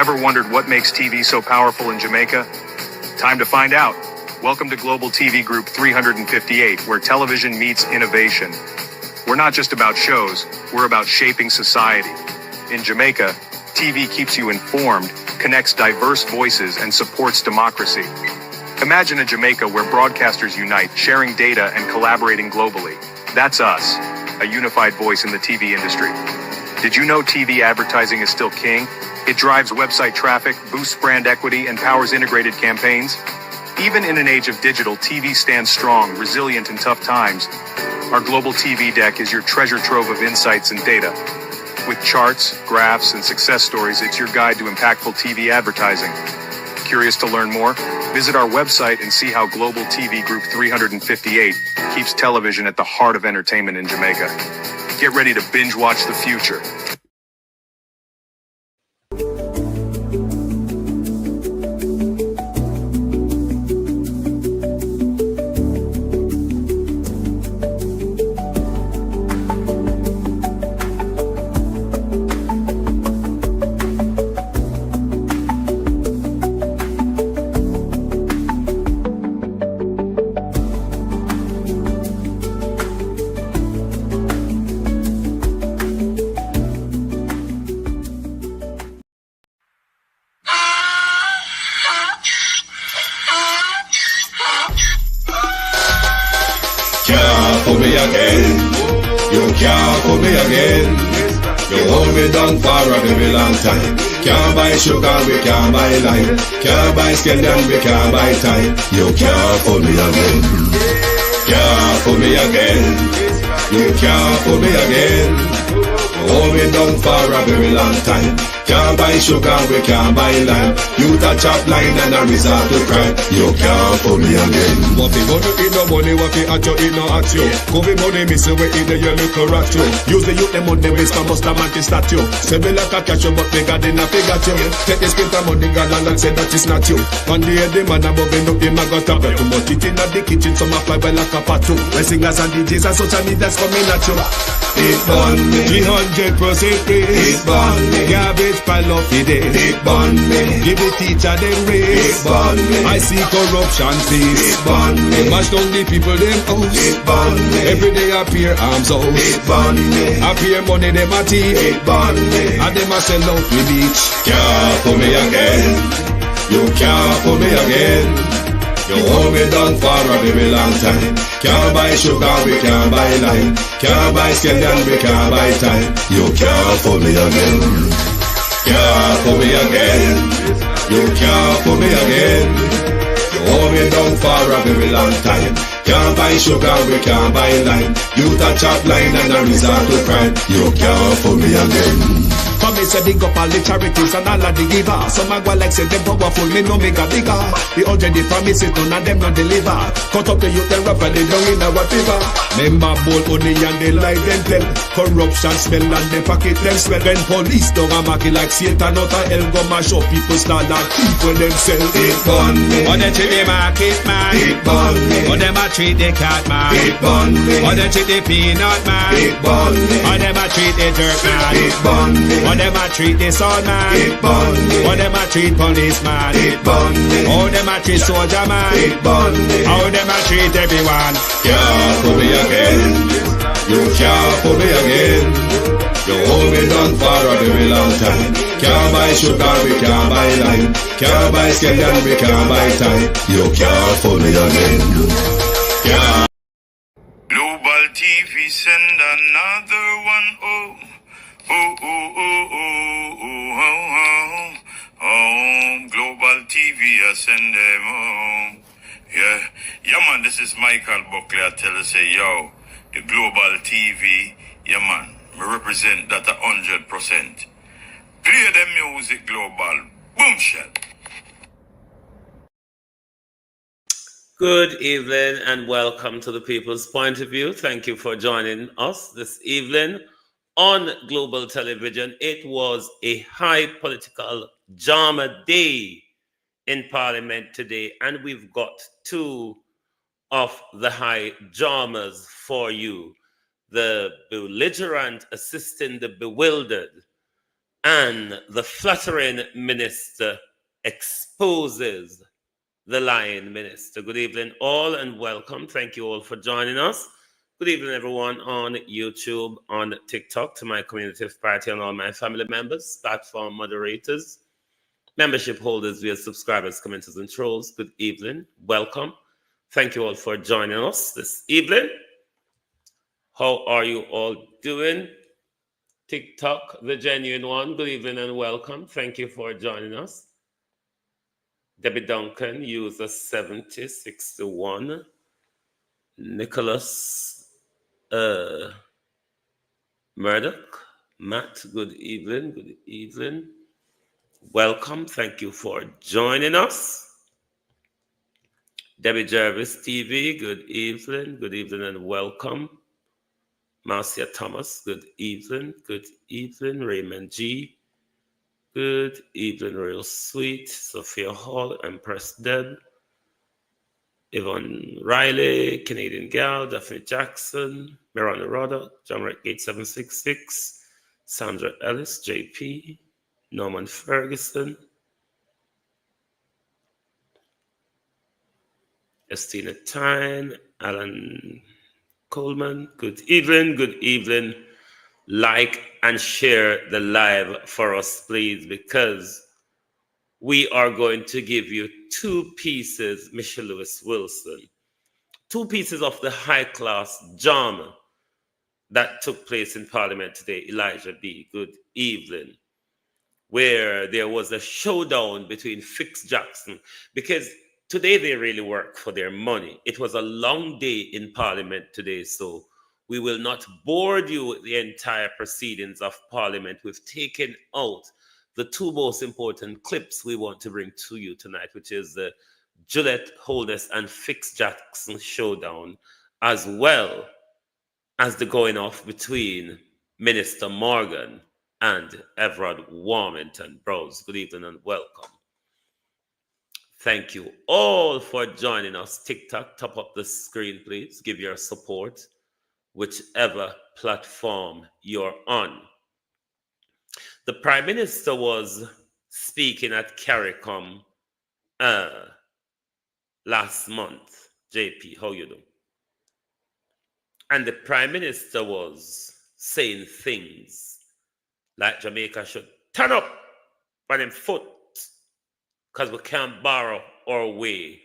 Ever wondered what makes TV so powerful in Jamaica? Time to find out. Welcome to Global TV Group 358, where television meets innovation. We're not just about shows, we're about shaping society. In Jamaica, TV keeps you informed, connects diverse voices, and supports democracy. Imagine a Jamaica where broadcasters unite, sharing data and collaborating globally. That's us, a unified voice in the TV industry. Did you know TV advertising is still king? It drives website traffic, boosts brand equity, and powers integrated campaigns. Even in an age of digital, TV stands strong, resilient in tough times. Our global TV deck is your treasure trove of insights and data. With charts, graphs, and success stories, it's your guide to impactful TV advertising. Curious to learn more? Visit our website and see how Global TV Group 358 keeps television at the heart of entertainment in Jamaica. Get ready to binge watch the future. For me again, you can't for me again. You hold me down for a very long time. Can't buy sugar, we can't buy lime. Can't buy scallion, we can't buy time. You can't for me again. Can't for me again. You can't for me again. You hold me down for a very long time. Can't buy sugar, we can't buy lime. You touch up line and a resort to crime. You can't for me again. What fi gonna eat no money, what fi at you, eat no at you. Covid money, miss away in the your little rat you. Use the youth, the money, waste and bust a man to statue. Say me like a catch you, but bigger than a figure you. Take the spit of money, girl, and say that it's not you. One day the man above him, him a got a bet. Too much it in the kitchen, some a fly by like a patu. My singers and DJs and social media's coming at you. It burn me, 300% it raise. burn me, Garbage pile of the day. it burn me, Give the teacher them it raise. burn me, I see corruption it face. burn me, Mash down the people them house. it burn me, Every day appear arms out. it burn me, Appear money them a thief. it burn me. And them a sell out the beach. Can't for me again. You can't for me again. You hold me down for a very long time. Can't buy sugar, we can't buy lime. Can't buy scallion, we can't buy time. You can't for me again. Can't for me again. You can't for me again. You hold me down for a very long time. Can't buy sugar, we can't buy lime. You touch up line and a resort to crime. You can't for me again. For me say big up all the charities and all of the giver. Some a go like say them powerful, me no make a bigger. The 100 they promise it, none of them no deliver. Cut up the youth, they rap and they down in our fever. Member bold money and they lie them tell. Corruption smell and they pocket them swell. When police don't a market like Satan out of hell, go mash up people start like thief when them sell. It burn me, Or they treat the market man. it burn me, Or them a treat the cat man. it burn me, Or they treat the peanut man. it burn me, Or them a treat the jerk man. it burn me, Or them a treat the son man. it burn me, Or them a treat policeman. it burn me, How them a treat soldier man. it burn me. How them a treat everyone. Can't for me again. You can't for me again. You hold me down for a very long time. Can't buy sugar, we can't buy lime. Can't buy scallion, we can't buy time. You can't for me again. Can't. Global TV send another one. Oh, oh, oh, oh, oh, oh, oh, oh, oh. Global TV, I send them home. Yeah, man, this is Michael Buckley. I tell you, say, yo, the Global TV, yeah, man, me represent that 100%. Play the music, Global. Boom, shot. Good evening and welcome to the People's Point of View. Thank you for joining us this evening on Global Television. It was a high political drama day in Parliament today, and we've got two of the high dramas for you. The belligerent assisting the bewildered, And the fluttering minister exposes the lying minister. Good evening, all, and welcome. Thank you all for joining us. Good evening, everyone on YouTube, on TikTok, to my community party, and all my family members, platform moderators, membership holders, via subscribers, commenters, and trolls. Good evening. Welcome. Thank you all for joining us this evening. How are you all doing? TikTok, the genuine one. Good evening and welcome. Thank you for joining us. Debbie Duncan, user 7061. Nicholas Murdoch. Matt, good evening. Good evening. Welcome. Thank you for joining us. Debbie Jarvis TV, good evening. Good evening and welcome. Marcia Thomas, good evening. Good evening. Raymond G. Good evening, real sweet. Sophia Hall, Empress Deb. Yvonne Riley, Canadian Gal, Daphne Jackson, Miranda Roddock, John Rick 8766, Sandra Ellis, JP, Norman Ferguson, Estina Tyne, Alan Coleman. Good evening, good evening. Like and share the live for us, please, because we are going to give you two pieces, Michelle Lewis Wilson, two pieces of the high-class drama that took place in Parliament today. Elijah B., good evening, where there was a showdown between Fix Jackson, because today they really work for their money. It was a long day in Parliament today, so we will not bore you with the entire proceedings of Parliament. We've taken out the two most important clips we want to bring to you tonight, which is the JUILET, HOLNESS, and Fix Jackson showdown, as well as the going off between Minister Morgan and Everard Warmington Browse. Good evening and welcome. Thank you all for joining us. TikTok, top up the screen, please. Give your support, whichever platform you're on. The Prime Minister was speaking at CARICOM last month. JP, how you doing? And the Prime Minister was saying things like Jamaica should turn up on them foot because we can't borrow our way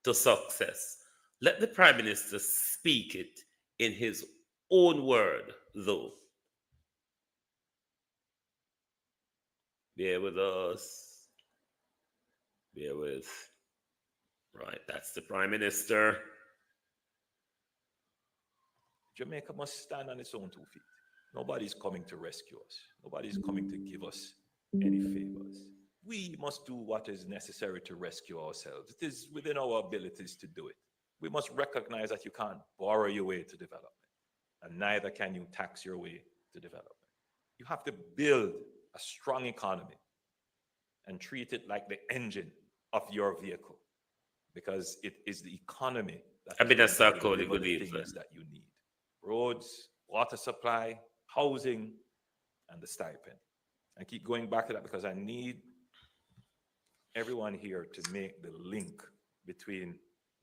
to success. Let the Prime Minister speak it in his own word, though. Bear with us. Bear with. Right, that's the Prime Minister. Jamaica must stand on its own 2 feet. Nobody's coming to rescue us. Nobody's coming to give us any favors. We must do what is necessary to rescue ourselves. It is within our abilities to do it. We must recognize that you can't borrow your way to development, and neither can you tax your way to development. You have to build a strong economy and treat it like the engine of your vehicle, because it is the economy that that you need. Roads, water supply, housing, and the stipend. I keep going back to that because I need everyone here to make the link between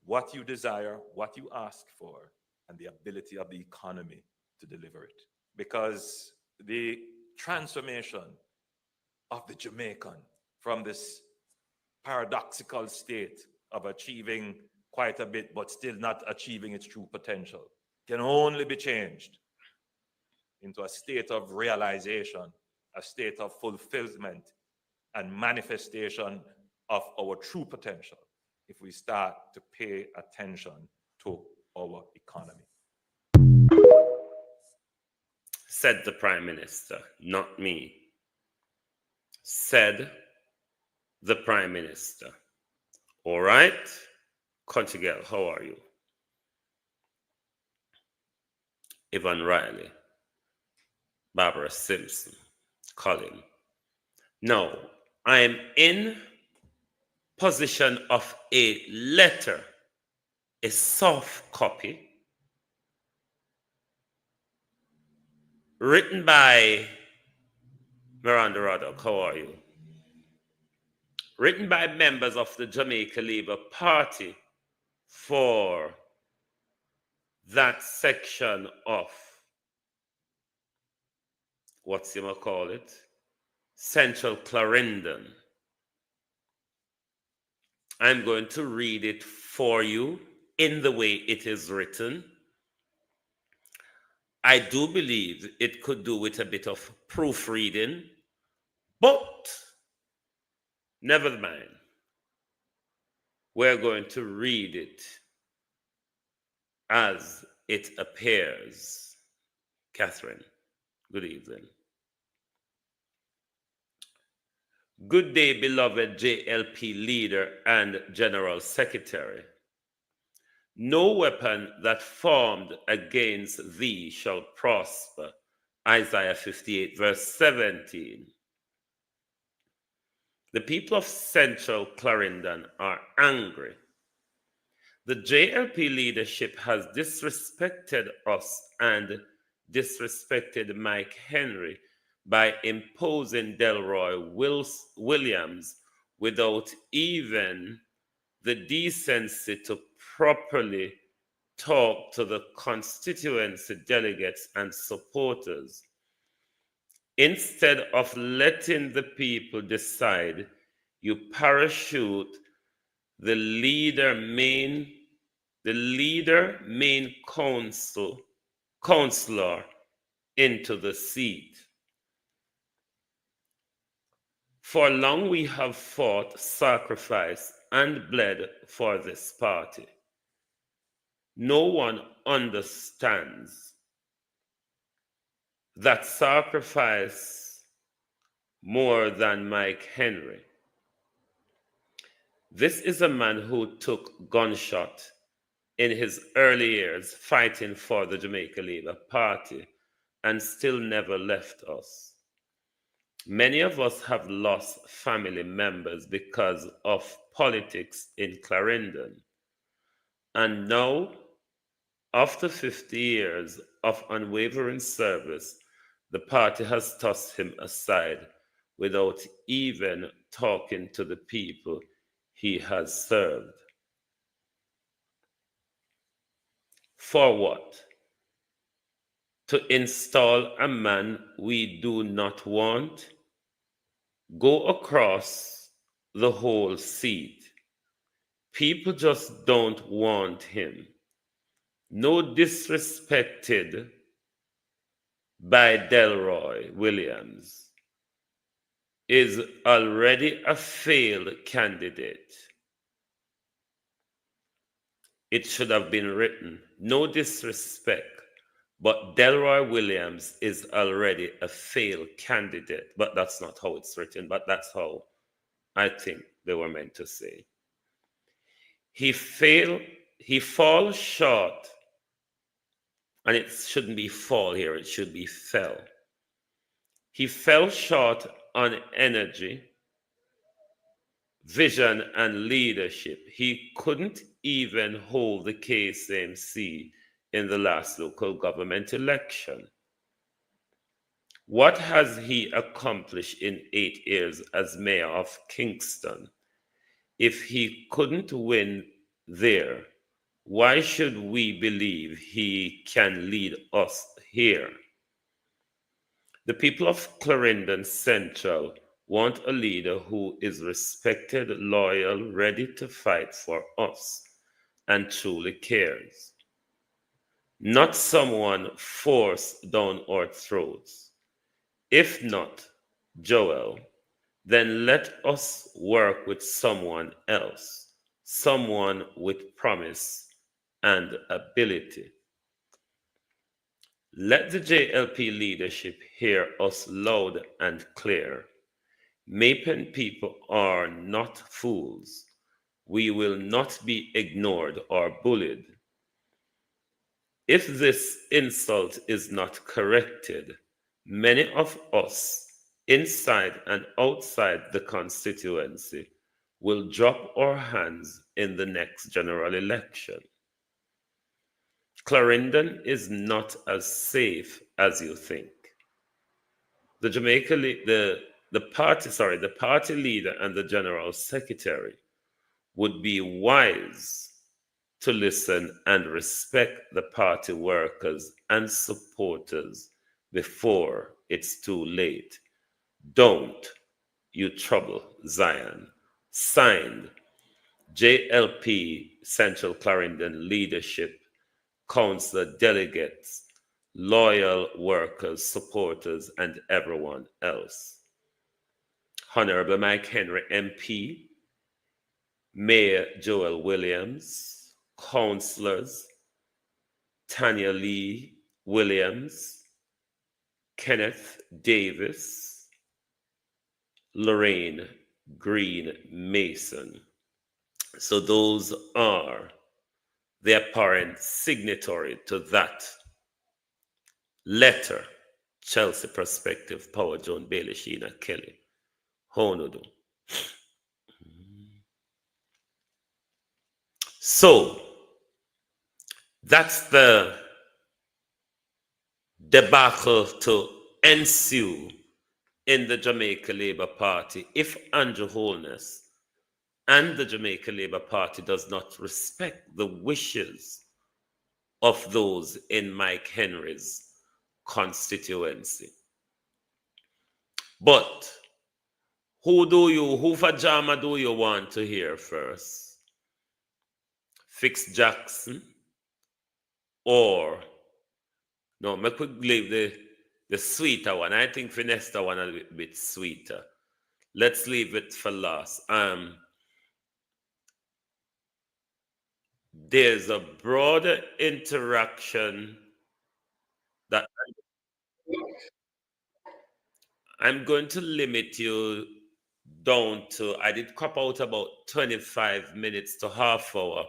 what you desire, what you ask for, and the ability of the economy to deliver it. Because the transformation of the Jamaican from this paradoxical state of achieving quite a bit but still not achieving its true potential can only be changed into a state of realization, a state of fulfillment and manifestation of our true potential if we start to pay attention to our economy. Said the Prime Minister, not me. Said the Prime Minister. All right, country girl, how are you? Yvonne Riley, Barbara Simpson, Colin. Now, I am in possession of a letter, a soft copy, written by Miranda Roddock, how are you? Written by members of the Jamaica Labour Party for that section of, what's you might call it, Central Clarendon. I'm going to read it for you in the way it is written. I do believe it could do with a bit of proofreading, but never mind. We're going to read it as it appears. Catherine, good evening. Good day, beloved JLP leader and General Secretary. No weapon that formed against thee shall prosper. Isaiah 58, verse 17. The people of Central Clarendon are angry. The JLP leadership has disrespected us and disrespected Mike Henry by imposing Delroy Williams without even the decency to properly talk to the constituency delegates and supporters. Instead of letting the people decide, you parachute the leader main counselor into the seat. For long we have fought, sacrificed, and bled for this party. No one understands that sacrifice more than Mike Henry. This is a man who took gunshot in his early years fighting for the Jamaica Labour Party and still never left us. Many of us have lost family members because of politics in Clarendon. And now, after 50 years of unwavering service, the party has tossed him aside without even talking to the people he has served. For what? To install a man we do not want? Go across the whole seat. People just don't want him. No disrespected by Delroy Williams is already a failed candidate. It should have been written, no disrespect, but Delroy Williams is already a failed candidate. But that's not how it's written, but that's how I think they were meant to say. He falls short, and it shouldn't be fall here, it should be fell. He fell short on energy, vision, and leadership. He couldn't even hold the KSMC in the last local government election. What has he accomplished in 8 years as mayor of Kingston? If he couldn't win there, why should we believe he can lead us here? The people of Clarendon Central want a leader who is respected, loyal, ready to fight for us, and truly cares. Not someone forced down our throats. If not Joel, then let us work with someone else, someone with promise and ability. Let the JLP leadership hear us loud and clear. Mapen people are not fools. We will not be ignored or bullied. If this insult is not corrected, many of us, inside and outside the constituency, will drop our hands in the next general election. Clarendon is not as safe as you think. the the party leader and the general secretary would be wise to listen and respect the party workers and supporters before it's too late. Don't you trouble Zion. Signed, JLP Central Clarendon Leadership, Councillor Delegates, loyal workers, supporters, and everyone else. Honorable Mike Henry MP, Mayor Joel Williams, councillors Tanya Lee Williams, Kenneth Davis, Lorraine Green Mason. So those are the apparent signatory to that letter. Chelsea Perspective, Power Joan Bailey, Sheena Kelly. Honodo. So that's the debacle to ensue in the Jamaica Labour Party if Andrew Holness and the Jamaica Labour Party does not respect the wishes of those in Mike Henry's constituency. But who for Jama do you want to hear first? Fix Jackson or no, me could leave the sweeter one. I think Finesta one a little bit sweeter. Let's leave it for last. There's a broader interaction that I'm going to limit you down to. I did crop out about 25 minutes to half hour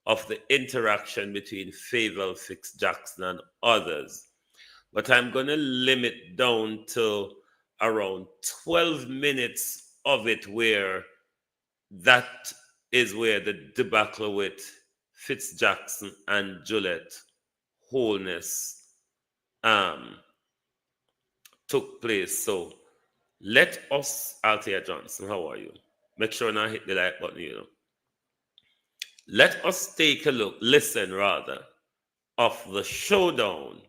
of the interaction between Favour, Fix Jackson and others. But I'm going to limit down to around 12 minutes of it where that is where the debacle with Fitz Jackson and JUILET Wholeness took place. So let us, Althea Johnson, how are you? Make sure now hit the like button, you know. Let us take a look, listen rather, of the showdown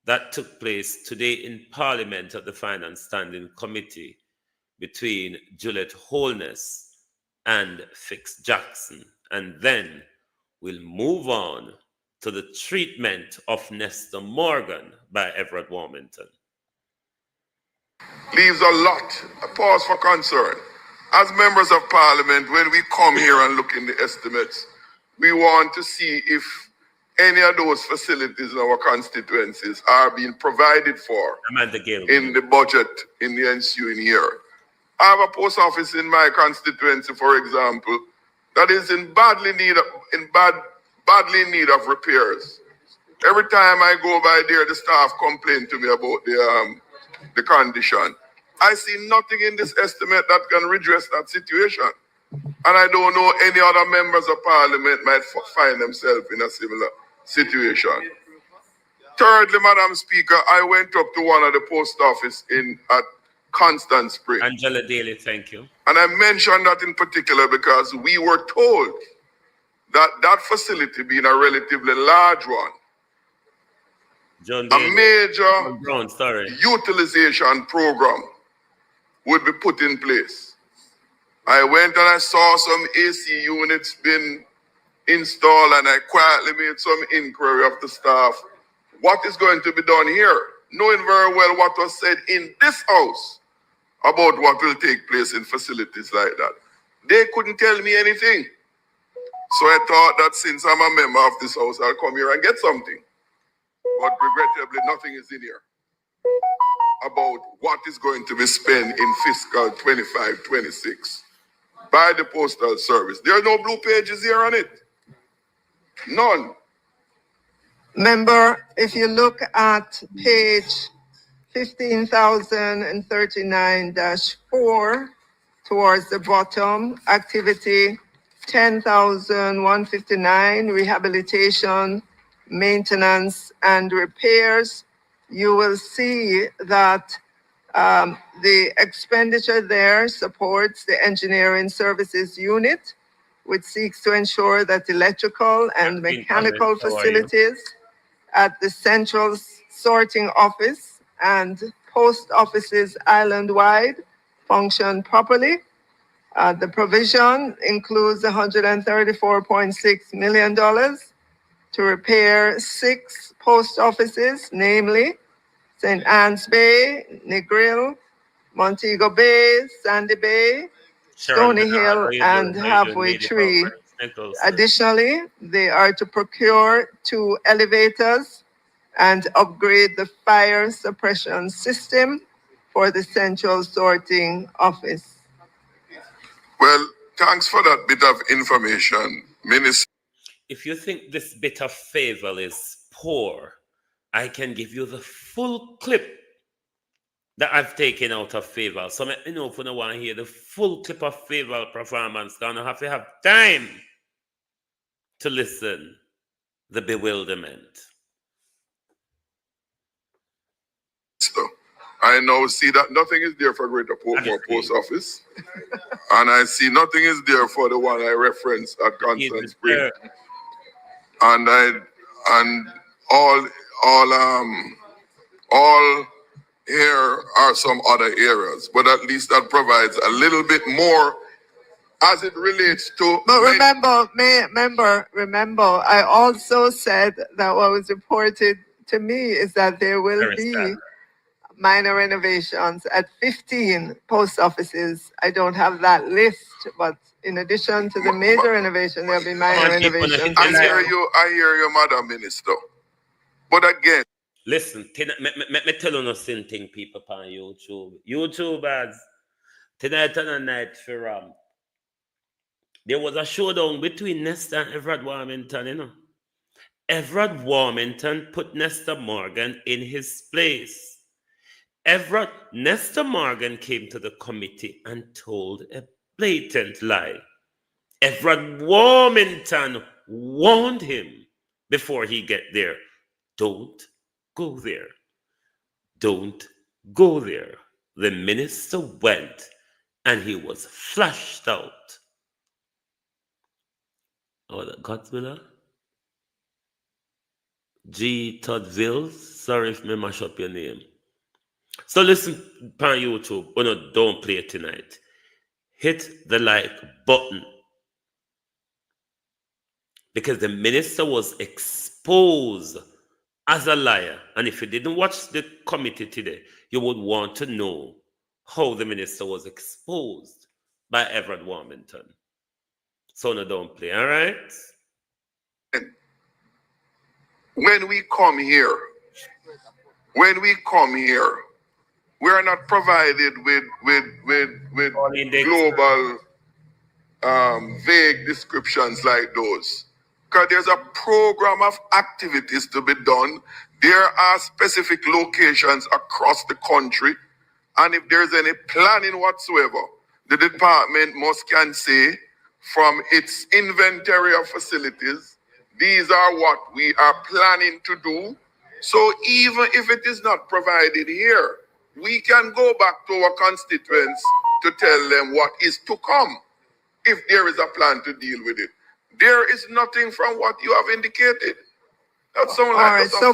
that took place today in Parliament at the Finance Standing Committee between JUILET Wholeness and Fix Jackson. And then we'll move on to the treatment of Nestor Morgan by Everett Warmington. Leaves a lot, a cause for concern. As members of Parliament, when we come here and look in the estimates, we want to see if any of those facilities in our constituencies are being provided for in the budget in the ensuing year. I have a post office in my constituency, for example, that is in badly need of repairs. Every time I go by there, the staff complain to me about the condition. I see nothing in this estimate that can redress that situation. And I don't know any other members of Parliament might find themselves in a similar situation. Thirdly, Madam Speaker, I went up to one of the post office at Constant Spring. Angela Daly, thank you. And I mentioned that in particular because we were told that that facility being a relatively large one, a major utilization program would be put in place. I went and I saw some AC units being installed and I quietly made some inquiry of the staff. What is going to be done here? Knowing very well what was said in this house about what will take place in facilities like that. They couldn't tell me anything. So I thought that since I'm a member of this house, I'll come here and get something. But regrettably, nothing is in here about what is going to be spent in fiscal 25-26 by the Postal Service. There are no blue pages here on it. None. Member, if you look at page 15,039-4 towards the bottom, activity 10,159, rehabilitation, maintenance, and repairs, you will see that The expenditure there supports the engineering services unit, which seeks to ensure that electrical and mechanical facilities at the central sorting office and post offices island-wide function properly. The provision includes $134.6 million to repair 6 post offices, namely St. Anne's Bay, Negril, Montego Bay, Sandy Bay, Stony Hill, and Halfway Tree. Additionally, they are to procure 2 elevators and upgrade the fire suppression system for the central sorting office. Well, thanks for that bit of information, Minister. If you think this bit of favor is poor, I can give you the full clip that I've taken out of favor. So let me know if you want to hear the full clip of favor performance. Gonna have to have time to listen. The bewilderment. I now see that nothing is there for Greater Portmore Post Office, and I see nothing is there for the one I referenced at Constant Spring, and all here are some other areas, but at least that provides a little bit more as it relates to. But remember, I also said that what was reported to me is that there will be minor renovations at 15 post offices. I don't have that list, but in addition to the major renovation, there'll be minor renovations. I hear you, Madam Minister. But again, listen, me tell you something, people on YouTube. YouTubers, tonight and a night for there was a showdown between Nesta and Everett Warmington, you know. Everett Warmington put Nesta Morgan in his place. Nesta Morgan came to the committee and told a blatant lie. Everett Warmington warned him before he get there. Don't go there. Don't go there. The minister went and he was flushed out. Oh, that Godsmiller? G. Toddville. Sorry if I mash up your name. So listen on YouTube. Oh no, don't play it tonight. Hit the like button. Because the minister was exposed as a liar. And if you didn't watch the committee today, you would want to know how the minister was exposed by Everett Warmington. So no, don't play, all right? When we come here, we are not provided with global vague descriptions like those. Because there's a program of activities to be done. There are specific locations across the country. And if there's any planning whatsoever, the department can say from its inventory of facilities, these are what we are planning to do. So even if it is not provided here, we can go back to our constituents to tell them what is to come if there is a plan to deal with it. There is nothing from what you have indicated. That's all right. So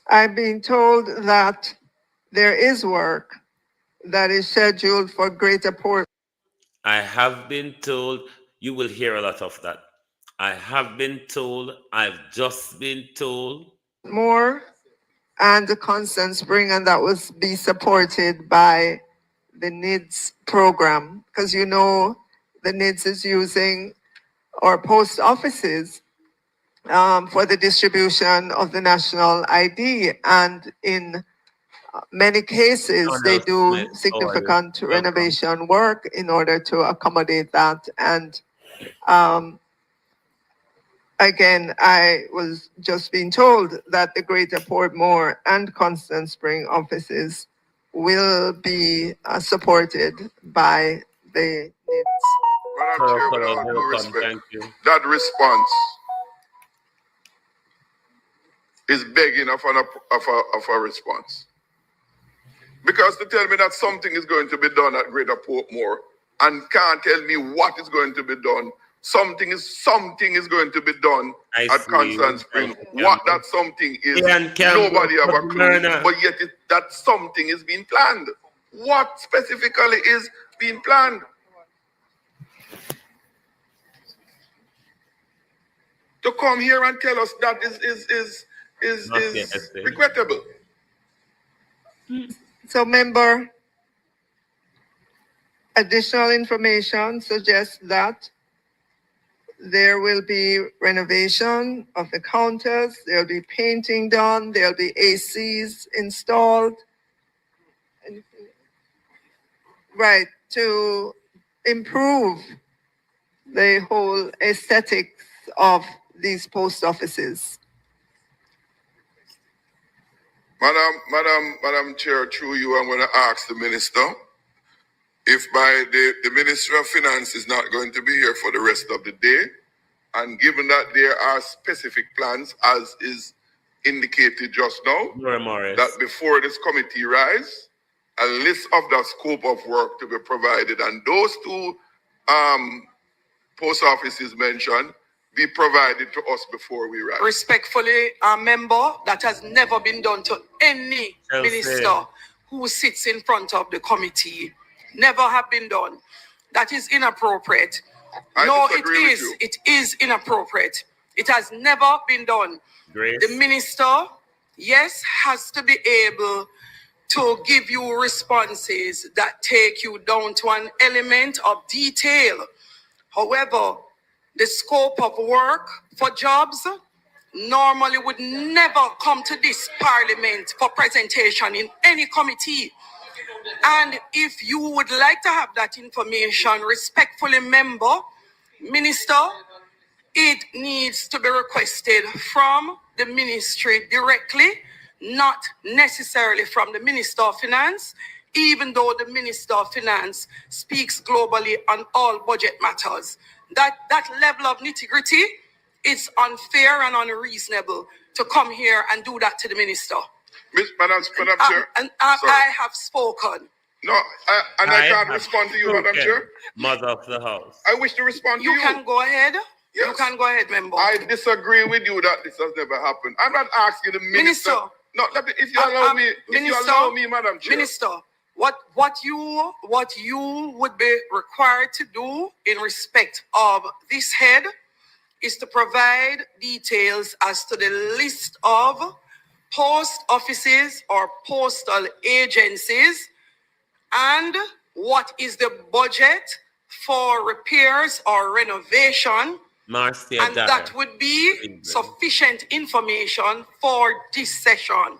I've been told that there is work that is scheduled for Greater Port. I have been told, you will hear a lot of that. I have been told, I've just been told. More and the Constant Spring, and that will be supported by the NIDS program. Because you know, the NIDS is using our post offices for the distribution of the national ID. And in many cases, they do significant renovation work in order to accommodate that. And again, I was just being told that the Greater Portmore and Constant Spring offices will be supported by the NIDS. Madam Chair, with all due respect, that response is begging of a response. Because to tell me that something is going to be done at Greater Portmore and can't tell me what is going to be done, something is going to be done at Constant Spring. What that something is, nobody have a clue. But yet that something is being planned. What specifically is being planned? To come here and tell us that is regrettable. So, member, additional information suggests that there will be renovation of the counters, there'll be painting done, there'll be ACs installed. Right, to improve the whole aesthetics of these post offices. Madam Chair, through you, I'm going to ask the minister if by the Ministry of Finance is not going to be here for the rest of the day, and given that there are specific plans, as is indicated just now, that before this committee rise, a list of the scope of work to be provided, and those two post offices mentioned be provided to us before we rise. Respectfully, member, that has never been done to any minister who sits in front of the committee. Never have been done. That is inappropriate. No, it is. It is inappropriate. It has never been done. Grace. The minister, yes, has to be able to give you responses that take you down to an element of detail. However, the scope of work for jobs normally would never come to this parliament for presentation in any committee. And if you would like to have that information, respectfully, member, minister, it needs to be requested from the ministry directly, not necessarily from the Minister of Finance, even though the Minister of Finance speaks globally on all budget matters. That level of nitty-gritty, it's unfair and unreasonable to come here and do that to the minister. Madam Chair. I have spoken. No, I can't respond to you, Madam Chair. Mother of the house. I wish to respond to you. You can go ahead. Yes. You can go ahead, member. I disagree with you that this has never happened. I'm not asking the minister. No, if you allow me, Madam Chair. Minister, what you would be required to do in respect of this head is to provide details as to the list of post offices or postal agencies and what is the budget for repairs or renovation. And that would be sufficient information for this session.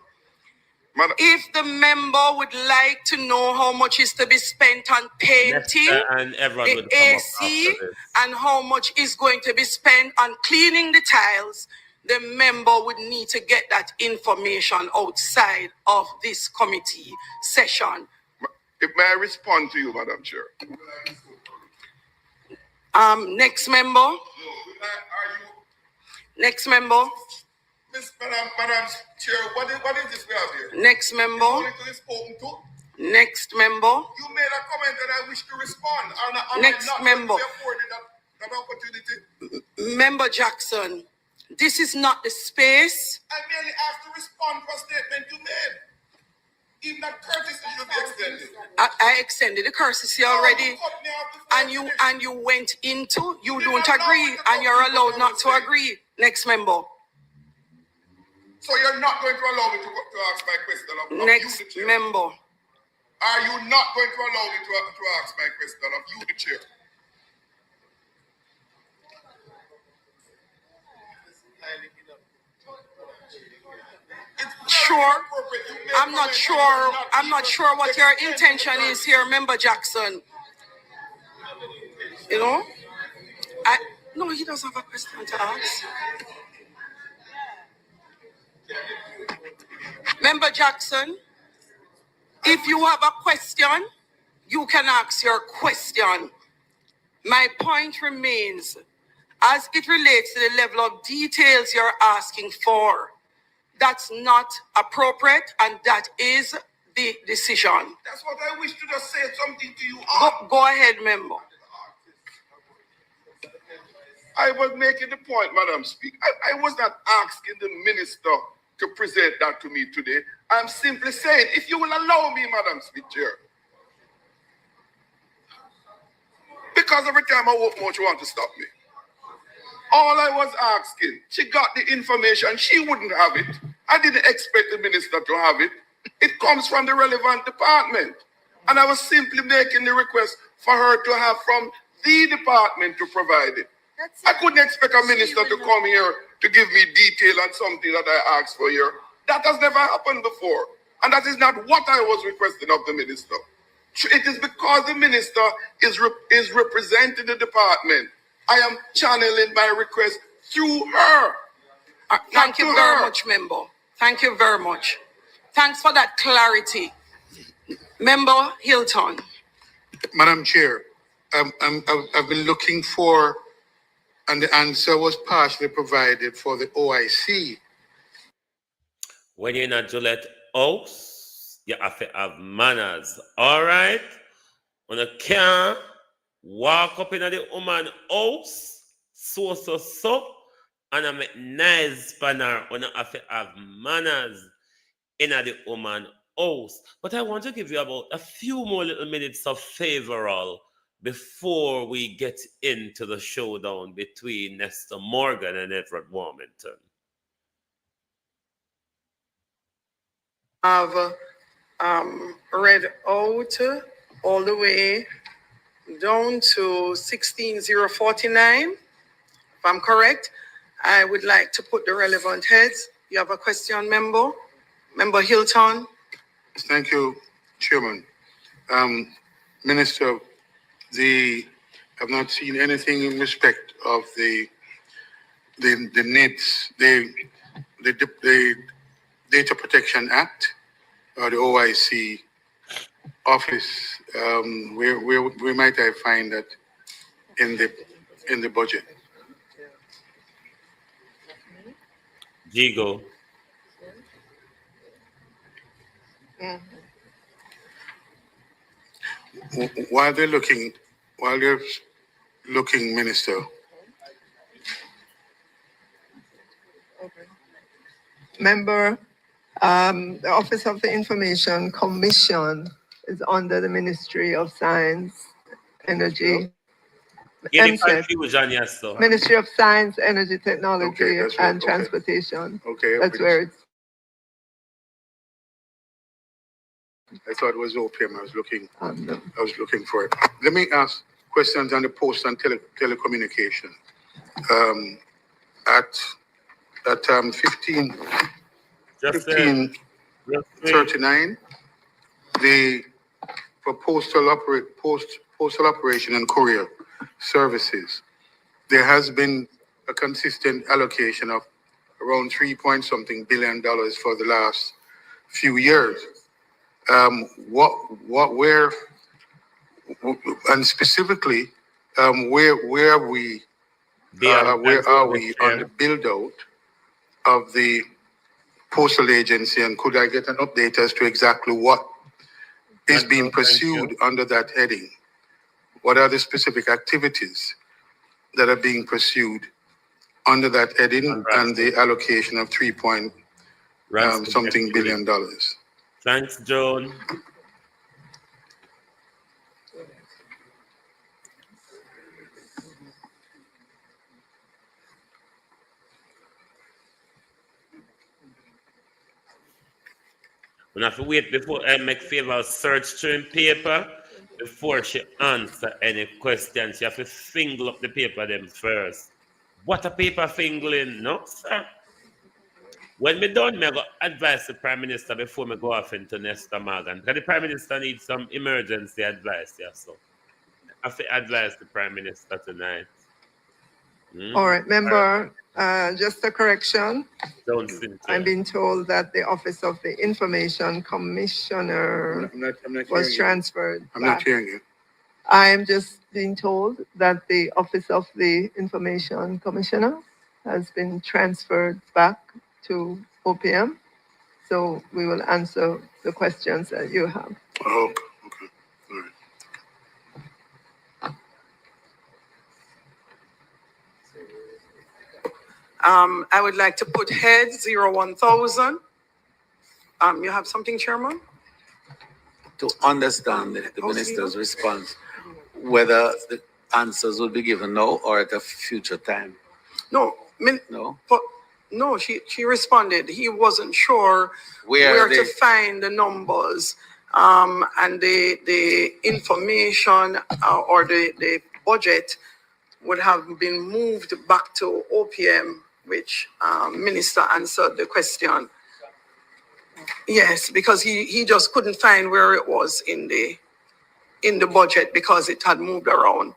If the member would like to know how much is to be spent on painting the AC and how much is going to be spent on cleaning the tiles, the member would need to get that information outside of this committee session. If may I respond to you, Madam Chair? Next member. Next member. Madam Chair, what is this we have here? Next member. Next member. You made a comment and I wish to respond. Next member. That opportunity. Member Jackson, this is not the space. I merely asked to respond for a statement you made. Even that courtesy should be extended. I extended the courtesy already, and you went into, you don't agree, and you're allowed not to agree. Next member. So you're not going to allow me to ask my question of Next you, the chair? member. Are you not going to allow me to ask my question of you, the chair? Sure. I'm not sure what your intention is here, Member Jackson. You know? No, he doesn't have a question to ask. Member Jackson, if you have a question, you can ask your question. My point remains, as it relates to the level of details you're asking for, That's not appropriate, and that is the decision. That's what I wish to just say something to you Go, all. go ahead, member. I was making the point, Madam Speaker. I was not asking the minister to present that to me today. I'm simply saying, if you will allow me, Madam Speaker, because every time I walk more, you want to stop me. All I was asking, she got the information, she wouldn't have it. I didn't expect the minister to have it. It comes from the relevant department. And I was simply making the request for her to have from the department to provide it. I couldn't expect a minister to come here to give me detail on something that I asked for here. That has never happened before. And that is not what I was requesting of the minister. It is because the minister is representing the department. I am channeling my request through her. Thank you very much, member. Thank you very much. Thanks for that clarity. Member Hilton. Madam Chair, I've been looking for, and the answer was partially provided for the OIC. When you're in a JUILET house, you have to have manners. All right? When you can't walk up in the woman house, so, and I make nice banner when you have to have manners in the woman house. But I want to give you about a few more little minutes of favoral before we get into the showdown between Nestor Morgan and Edward Warmington. I've read out all the way down to 16049. If I'm correct, I would like to put the relevant heads. You have a question, member? Member Hilton. Thank you, Chairman. Minister, I've not seen anything in respect of the NITS, the Data Protection Act, or the OIC office. Where might I find that in the budget? Jigo. While they're looking, Minister. Member, the Office of the Information Commission is under the Ministry of Science, Energy, confusion, yes, sir. Ministry of Science, Energy, Technology, Okay, right. and Transportation. Okay. That's where it's. I thought it was OPM. I was looking for it. Let me ask questions on the post and telecommunication. At 1539, for postal operation and courier services, there has been a consistent allocation of around $3 billion for the last few years. Where, and specifically, where are we on the build out of the postal agency, and could I get an update as to exactly what is being pursued under that heading? What are the specific activities that are being pursued under that heading and the allocation of $3 billion? Thanks, John. We have to wait before I make favor search through paper before she answer any questions. You have to fingle up the paper them first. What a paper fingling, no, sir? When me done, me go advise the Prime Minister before me go off into Nestor Morgan. Because the Prime Minister needs some emergency advice, yeah, so I have to advise the Prime Minister tonight. All right, member, just a correction. I'm being told that the Office of the Information Commissioner was transferred. I'm not hearing you. I am just being told that the Office of the Information Commissioner has been transferred back to OPM. So we will answer the questions that you have. Oh, okay. All right. I would like to put head 01000. You have something, Chairman? To understand the minister's response, whether the answers will be given now or at a future time. No, No. no. She responded. He wasn't sure where to find the numbers, and the information or the budget would have been moved back to OPM, which minister answered the question. Yes, because he just couldn't find where it was in the budget because it had moved around.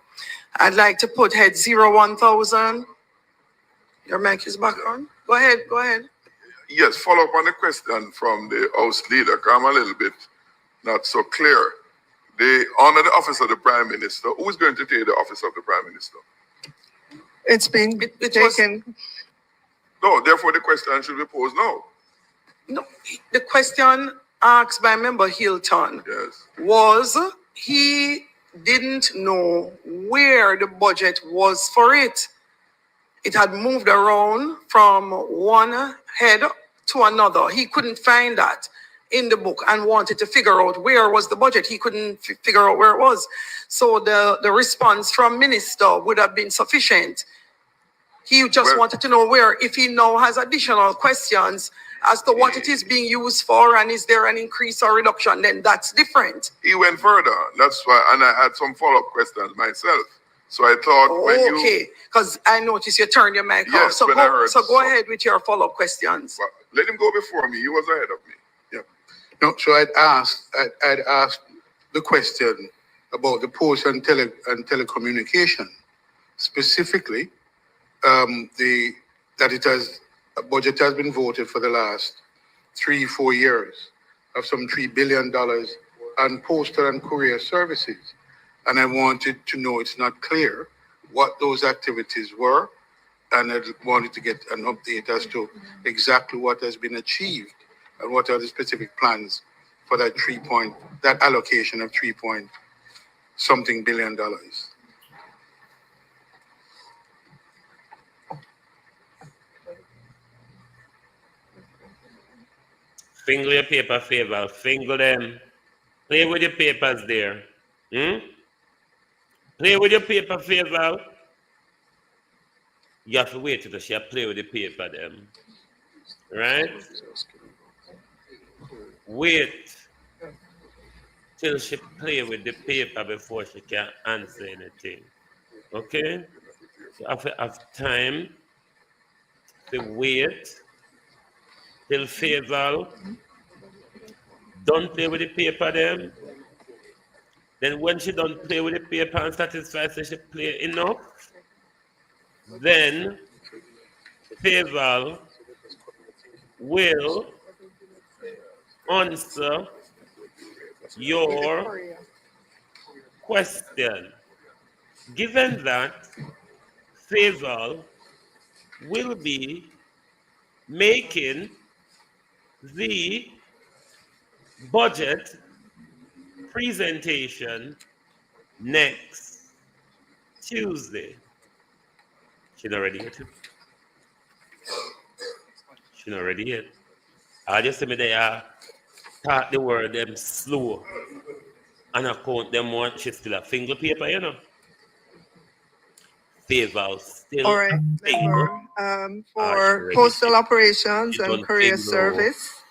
I'd like to put head 01000. Your mic is back on. Go ahead. Yes, follow up on the question from the House Leader, because I'm a little bit not so clear. They honor the office of the Prime Minister. Who's going to take the office of the Prime Minister? It's been taken. No, therefore the question should be posed now. No, the question asked by Member Hilton was he didn't know where the budget was for it. It had moved around from one head to another. He couldn't find that in the book and wanted to figure out where was the budget. He couldn't figure out where it was. So the response from minister would have been sufficient. He just wanted to know where. If he now has additional questions as to what it is being used for and is there an increase or reduction, then that's different. He went further. That's why, and I had some follow-up questions myself. So I thought when you... Okay, because I noticed you turned your mic off. So go ahead with your follow-up questions. Well, let him go before me. He was ahead of me. Yeah. No, so I'd asked the question about the post and telecommunication, specifically that a budget has been voted for the last 3-4 years of some $3 billion on postal and courier services. And I wanted to know, it's not clear what those activities were, and I wanted to get an update as to exactly what has been achieved and what are the specific plans for that that allocation of $3-something billion. Finger your paper, favor. Finger them. Play with your papers there. Play with your paper, favor. You have to wait till she play with the paper, them. Right? Wait till she play with the paper before she can answer anything. Okay? So you have time to wait till favor. Don't play with the paper, them. Then when she don't play with the paper and satisfied, so she play enough, then favor will answer your question. Given that, favor will be making the budget presentation next Tuesday. She not ready yet. She not ready yet. I just say me they talk the word them slow and I count them one. She still a finger paper, you know. Favor still. All right, member, for postal operations and courier service,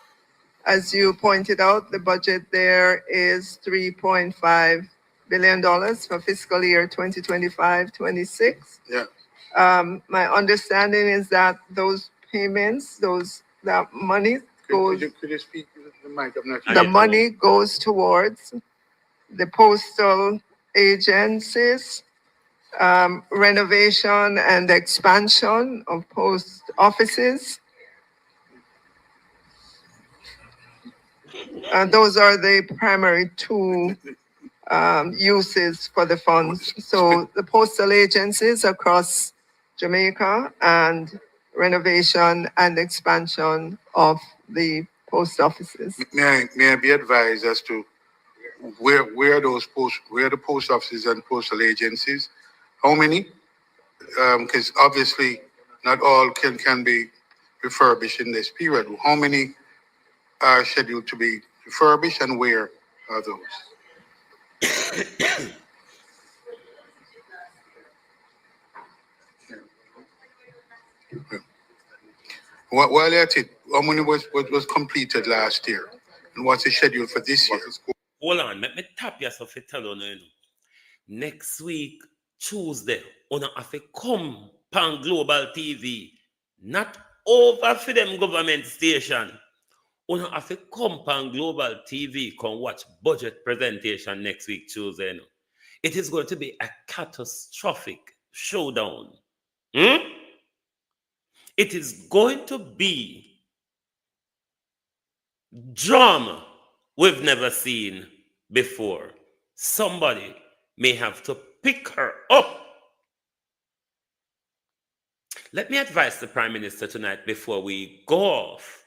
as you pointed out, the budget there is $3.5 billion for fiscal year 2025-26. Yeah. My understanding is that those payments, that money goes. Could you speak the mic? I'm not sure. The money goes towards the postal agencies, renovation and expansion of post offices. Those are the primary two uses for the funds. So the postal agencies across Jamaica and renovation and expansion of the post offices. May I be advised as to where the post offices and postal agencies? How many? Because obviously not all can be refurbished in this period. How many are scheduled to be refurbished, and where are those? While at it, how many was completed last year, and what's the schedule for this year? Hold on, let me tap yourself to tell you. Next week, Tuesday, una have to come pan Global TV, not over for them government station. Una have to come pan Global TV, come watch budget presentation next week, Tuesday. It is going to be a catastrophic showdown. It is going to be drama we've never seen before. Somebody may have to pick her up. Let me advise the Prime Minister tonight before we go off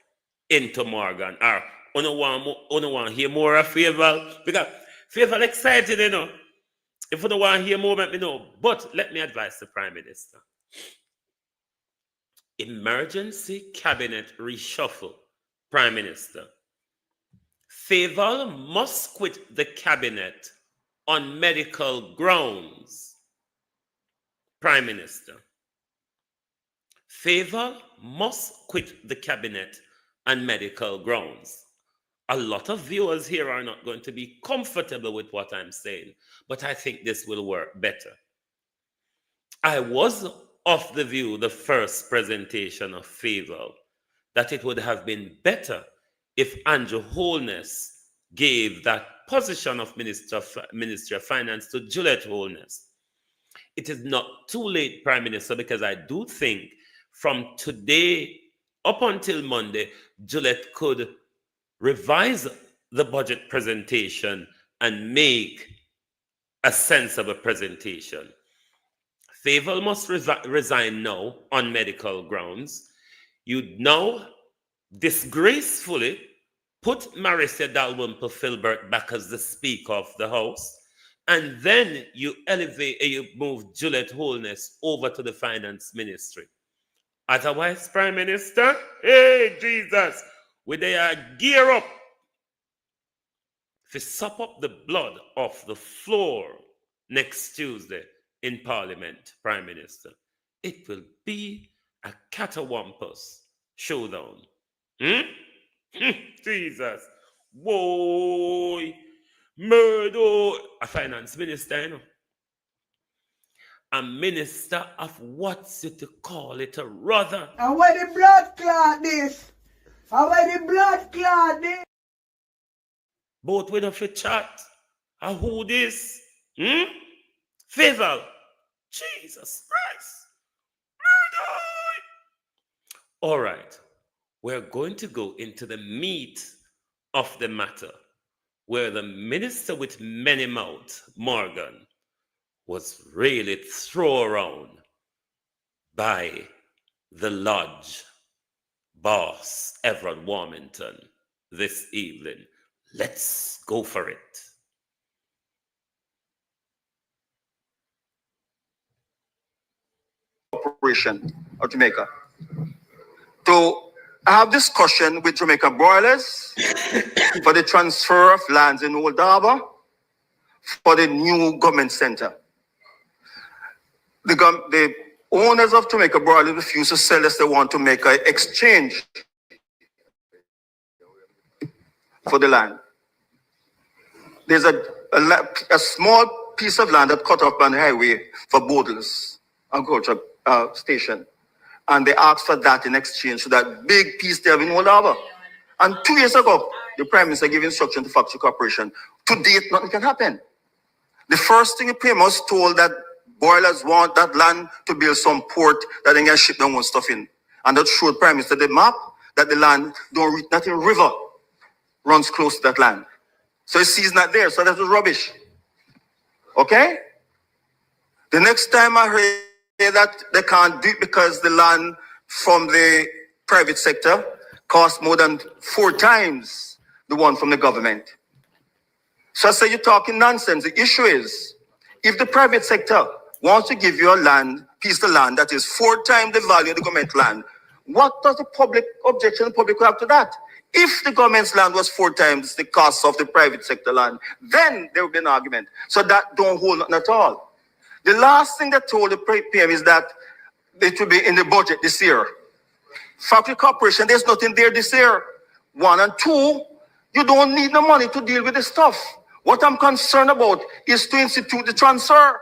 into Morgan. Or you want to hear more of Favor? Because Favor excited, you know. If you don't want to hear more, let me know. But let me advise the Prime Minister. Emergency Cabinet reshuffle, Prime Minister. Favor must quit the Cabinet on medical grounds, Prime Minister. Favor must quit the Cabinet on medical grounds. A lot of viewers here are not going to be comfortable with what I'm saying, but I think this will work better. I was of the view, the first presentation of Favor, that it would have been better if Andrew Holness gave that position of Minister of Finance to JUILET Holness. It is not too late, Prime Minister, because I do think from today up until Monday, JUILET could revise the budget presentation and make a sensible presentation. Favor must resign now on medical grounds. You now disgracefully put Marissa Dalrymple-Filbert back as the Speaker of the House, and then you move JUILET Holness over to the Finance Ministry. Otherwise, Prime Minister, hey Jesus, we they are gear up to sup up the blood off the floor next Tuesday in Parliament, Prime Minister. It will be a catawampus showdown. Jesus. Boy. Murder. A finance minister, you know. A minister of what's it to call it, a rather. And where the blood clot this? And where the blood clot this? Both with a chat. And who this? Favor. Jesus Christ. Murder. All right. We're going to go into the meat of the matter, where the minister with many mouths, Morgan, was really thrown around by the lodge boss, Everett Warmington, this evening. Let's go for it. Corporation of Jamaica to have discussion with Jamaica Broilers for the transfer of lands in Old Harbour for the new government center. The owners of Jamaica Broilers refuse to sell us. They want to make an exchange for the land. There's a small piece of land that cut off on the highway for Bodles agriculture station. And they asked for that in exchange for that big piece there in Old Harbour. And 2 years ago, the Prime Minister gave instruction to Factory Corporation. To date, nothing can happen. The first thing the Prime Minister told that Broilers want that land to build some port that they can ship their own stuff in. And that showed Prime Minister the map that the land don't reach, nothing river runs close to that land. So he sees not there, so that was rubbish. Okay? The next time I heard that they can't do it because the land from the private sector costs more than 4 times the one from the government. So I say you're talking nonsense. The issue is, if the private sector wants to give you a piece of land that is 4 times the value of the government land, what does the public objection, the public have to that? If the government's land was 4 times the cost of the private sector land, then there would be an argument. So that don't hold nothing at all. The last thing they told the PM is that it will be in the budget this year. Factory Corporation, there's nothing there this year. 1 and 2, you don't need the money to deal with the stuff. What I'm concerned about is to institute the transfer.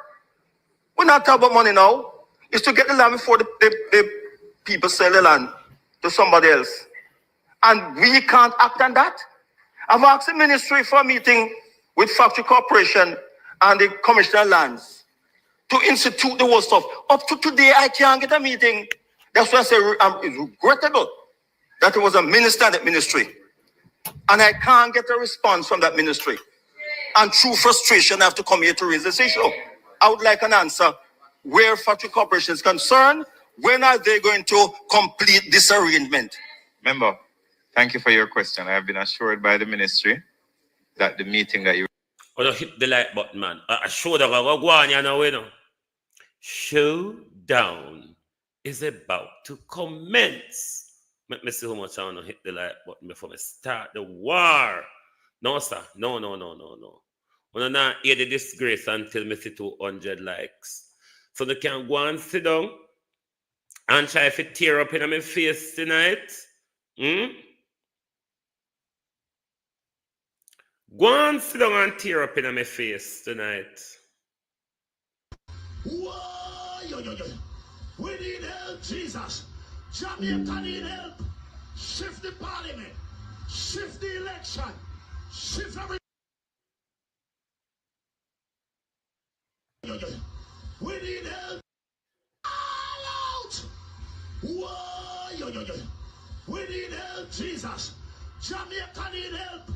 We're not talking about money now. It's to get the land before the people sell the land to somebody else. And we can't act on that. I've asked the ministry for a meeting with Factory Corporation and the Commissioner of Lands to institute the whole stuff. Up to today, I can't get a meeting. That's why I say it's regrettable that it was a minister in that ministry. And I can't get a response from that ministry. And through frustration, I have to come here to raise this issue. I would like an answer. Where Factory Corporation is concerned, when are they going to complete this arrangement? Member, thank you for your question. I have been assured by the ministry that the meeting that you... Oh, hit the like button, man. I showed that I go on, you know. Showdown is about to commence. Let me see how much I want to hit the like button before I start the war. No, sir. No. When I not hear the disgrace until me see 200 likes. So they can go and sit down and try to tear up in my face tonight. Go and sit down and tear up in my face tonight. Whoa, we need help, Jesus. Jamaica need help. Shift the parliament. Shift the election. Shift everything. We need help. All out. Whoa, we need help, Jesus. Jamaica need help.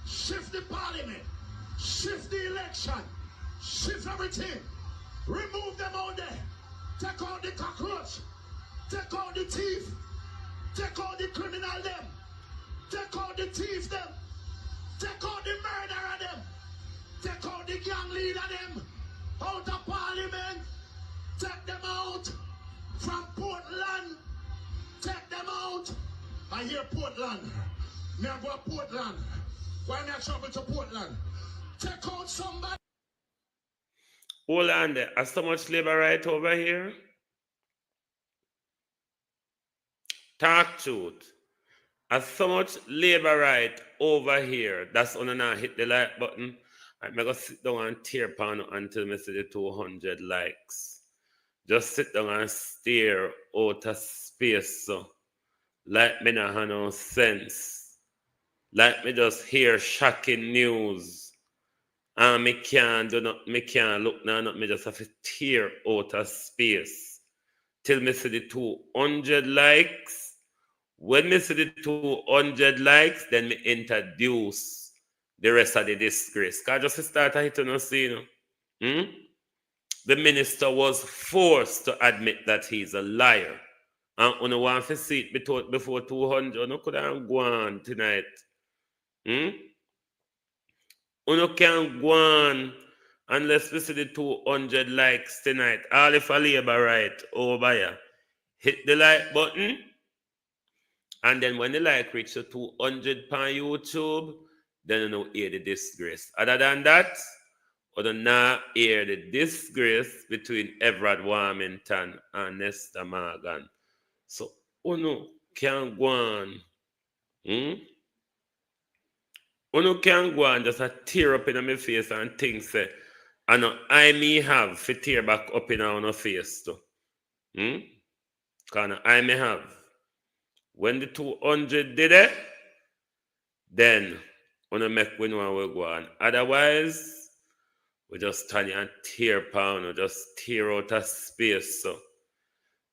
Shift the parliament. Shift the election. Shift everything. Remove them out there. Take out the cockroach. Take out the thief. Take out the criminal them. Take out the thief them. Take out the murderer them. Take out the gang leader them. Out of parliament. Take them out. From Portland. Take them out. I hear Portland. Me I go to Portland. Why not travel to Portland? Take out somebody. Hold on there. Are so much labor right over here? Talk truth. Are so much labor right over here? That's when I hit the like button. I'm going to sit down and tear pan until I see the 200 likes. Just sit down and stare out of space. So. Like me not have no sense. Like me just hear shocking news. And me can't do not, me can't look now, me just have to tear out of space. Till me see the 200 likes. When me see the 200 likes, then me introduce the rest of the disgrace. Because just to start I don't see, you know. The minister was forced to admit that he's a liar. And on the one for seat before 200, you could have gone tonight. You can't go on unless we see the 200 likes tonight. All if I labor right over here. Hit the like button. And then when the like reach to 200 on YouTube, then you know hear the disgrace. Other than that, you do not hear the disgrace between Everard Warmington and Nestor Morgan. So, you can't go on. You can't go on just a tear up in my face and think, say, I know I may have to tear back up in our face too. Because I may have. When the 200 did it, then we make we know we go on. Otherwise, we just stand here and tear pound or just tear out of space. So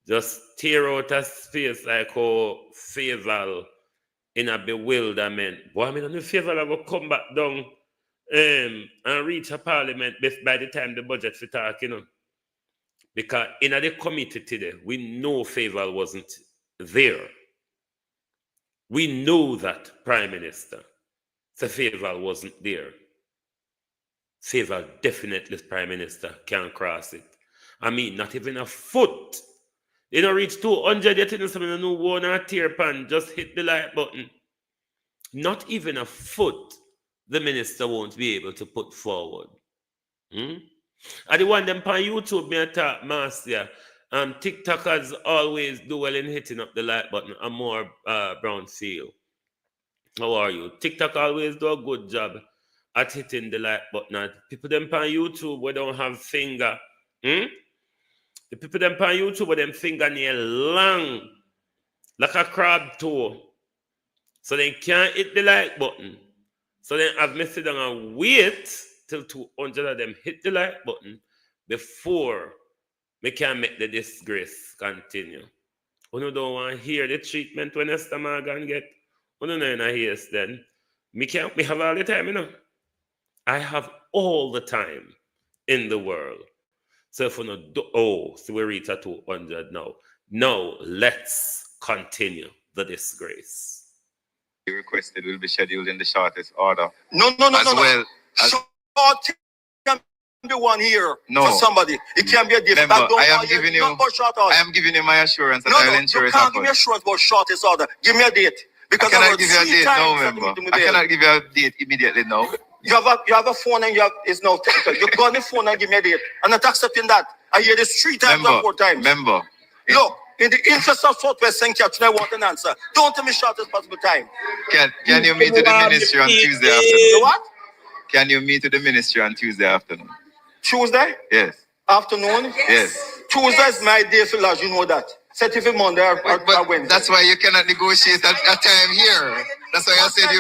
just tear out of space like how Faisal in a bewilderment. Boy, I mean, on the Faisal will come back down and reach a parliament by the time the budget for talk, you know. Because in the committee today, we know Faisal wasn't there. We know that Prime Minister Faval wasn't there. Faval definitely Prime Minister can't cross it. I mean, not even a foot. They don't reach 200 yet, in some new one or tear pan, just hit the like button. Not even a foot the minister won't be able to put forward. And the one them on YouTube, me attack master. TikTokers always do well in hitting up the like button. I'm more Brownfield. How are you? TikTok always do a good job at hitting the like button. People them on YouTube where don't have finger. The people them on YouTube with them fingernail long, like a crab toe. So they can't hit the like button. So then I've messed it down and wait till 200 of them hit the like button before we can make the disgrace continue. You don't want to hear the treatment when Esther Morgan get. You don't know hear then. Me have all the time, you know. I have all the time in the world. So if we not do, so we reach at 200 now. Now let's continue the disgrace. You requested will be scheduled in the shortest order. No. Well short can be one here for somebody. It can be a different. Member, I am giving you my assurance that I will ensure it happens. You can't give me assurance about shortest order. Give me a date. Because I cannot give you a date now, member. I cannot give you a date immediately now. You have a phone and it's now technical. You call the phone and give me a date. I'm not accepting that. I hear this 3 times or 4 times. Member. Look, in the interest of Southwest St. Catherine, I want an answer. Don't tell me shortest possible time. Can you meet with the ministry on Tuesday afternoon? You what? Can you meet with the ministry on Tuesday afternoon? Tuesday? Yes. Afternoon? Yes. Tuesday is my day for large, you know that. Set it for Monday or Wednesday. That's why you cannot negotiate at a time here. That's why I said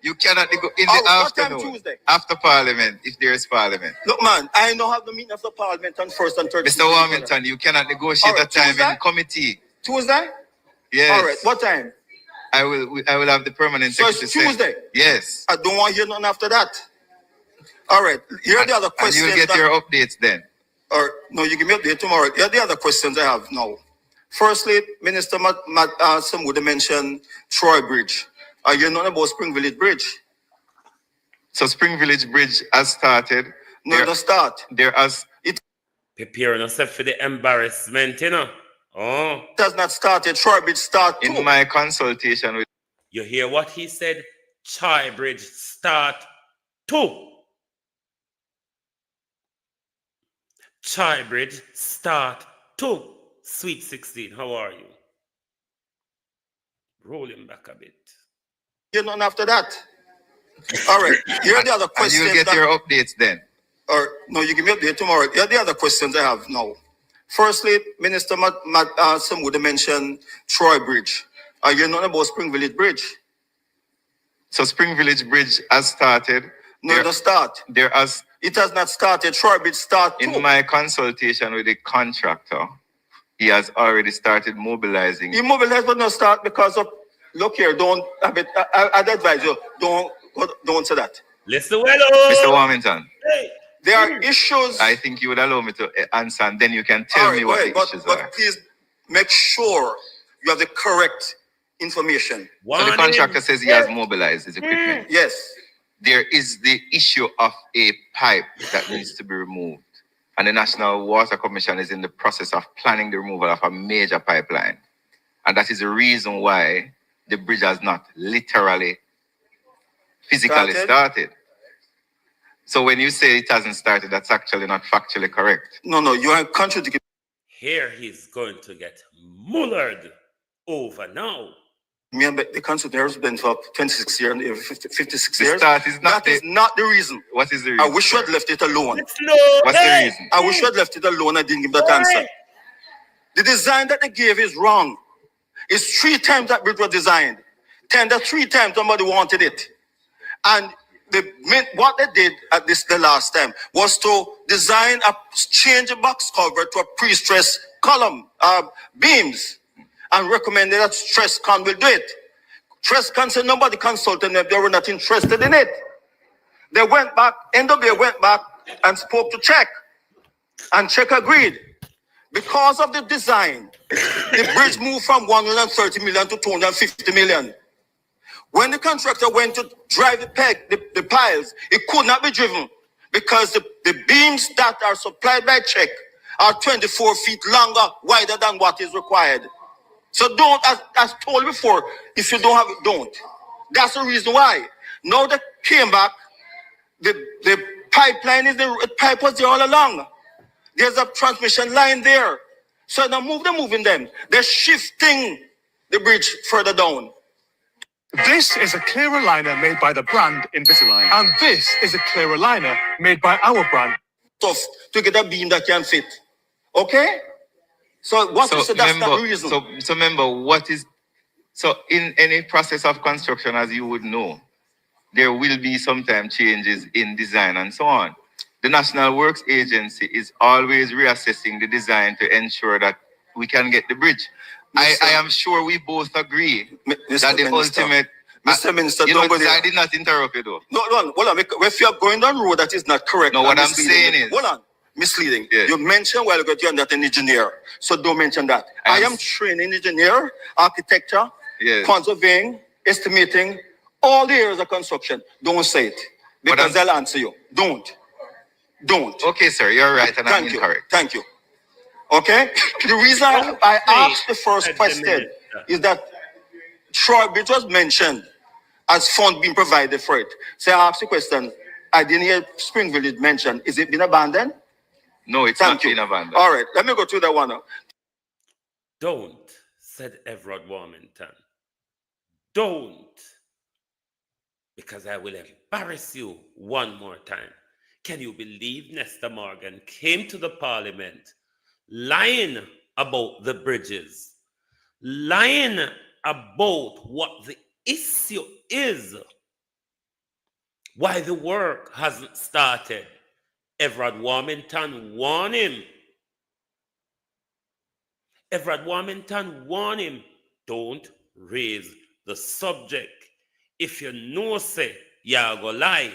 you cannot negotiate in the afternoon. Tuesday? After Parliament, if there is Parliament. Look, man, I don't have the meeting after Parliament on 1st and 3rd. Mr. Warmington, you cannot negotiate a time in committee. Tuesday? Yes. All right, what time? I will have the permanent secretary. So it's Tuesday? Yes. I don't want to hear nothing after that. All right, here are the other questions. And you'll get your updates then. Or no, you give me update tomorrow. Here are the other questions I have now. Firstly, Minister some would mention Troy Bridge. Are you not about Spring Village Bridge? So Spring Village Bridge has started. No, the start. There has it. Preparing yourself for the embarrassment, you know. Oh. It has not started. Troy Bridge start too. In my consultation with. You hear what he said? Troy Bridge start too. Troy Bridge start too. Sweet 16, how are you? Rolling back a bit. You're not after that. All right. Here are the other questions. And you'll get your updates then. Or no, you give me update tomorrow. Here are the other questions I have now. Firstly, Minister some would mention Troy Bridge. Are you not about Spring Village Bridge? So Spring Village Bridge has started. No, the start. It has not started. Troy Bridge start too. In my consultation with the contractor, he has already started mobilizing. He mobilized but not start because of, look here, I'd advise you, don't say that. Listen well, Mr. Warmington. Hey. There are issues. I think you would allow me to answer and then you can tell me what the issues are. But please make sure you have the correct information. So the contractor says he has mobilized his equipment. Yes. There is the issue of a pipe that needs to be removed. And the National Water Commission is in the process of planning the removal of a major pipeline. And that is the reason why the bridge has not literally, physically started. So when you say it hasn't started, that's actually not factually correct. No, you are contradicting. Here he's going to get mullered over now. Remember, the consultation has been for 26 years, 56 years. That is not the reason. What is the reason? I wish you had left it alone. What's the reason? I wish you had left it alone. I didn't give that answer. The design that they gave is wrong. It's 3 times that bridge was designed. 3 times somebody wanted it. And what they did at the last time was to design change a box cover to a pre-stressed column, beams. And recommended that Stresscon will do it. Stresscon said nobody consulted them. They were not interested in it. They went back, NWA went back and spoke to Czech. And Czech agreed. Because of the design, the bridge moved from 130 million to 250 million. When the contractor went to drive the piles, it could not be driven because the beams that are supplied by check are 24 feet longer, wider than what is required. So don't, as told before, if you don't have it, don't. That's the reason why. Now they came back, the pipeline is the pipe was there all along. There's a transmission line there. So now they're moving them. They're shifting the bridge further down. This is a clearer liner made by the brand Invisalign. And this is a clearer liner made by our brand. Tough to get a beam that can fit. Okay? So what you said, that's not the reason. So remember, so in any process of construction, as you would know, there will be sometimes changes in design and so on. The National Works Agency is always reassessing the design to ensure that we can get the bridge. I am sure we both agree that the ultimate... Mr. Minister, I did not interrupt you though. No, hold on. If you are going down road that is not correct... No, what I'm saying is... Hold on. Misleading. Yes. You mentioned while ago you're not an engineer. So don't mention that. I am trained engineer, architecture, conserving, estimating, all the areas of construction. Don't say it. Because they'll answer you. Don't. Okay, sir, you're right and I'm incorrect. Thank you. Okay? The reason I asked the first question is that Troy Bridge was mentioned as fund being provided for it. So I asked the question, I didn't hear Spring Village mentioned. Is it been abandoned? No, it's not been abandoned. All right, let me go to that one now. Don't, said Everard Warmington. Don't. Because I will embarrass you one more time. Can you believe Nesta Morgan came to the Parliament lying about the bridges, lying about what the issue is, why the work hasn't started? Everard Warmington warned him. Everard Warmington warned him, don't raise the subject. If you know, say, you're go lie.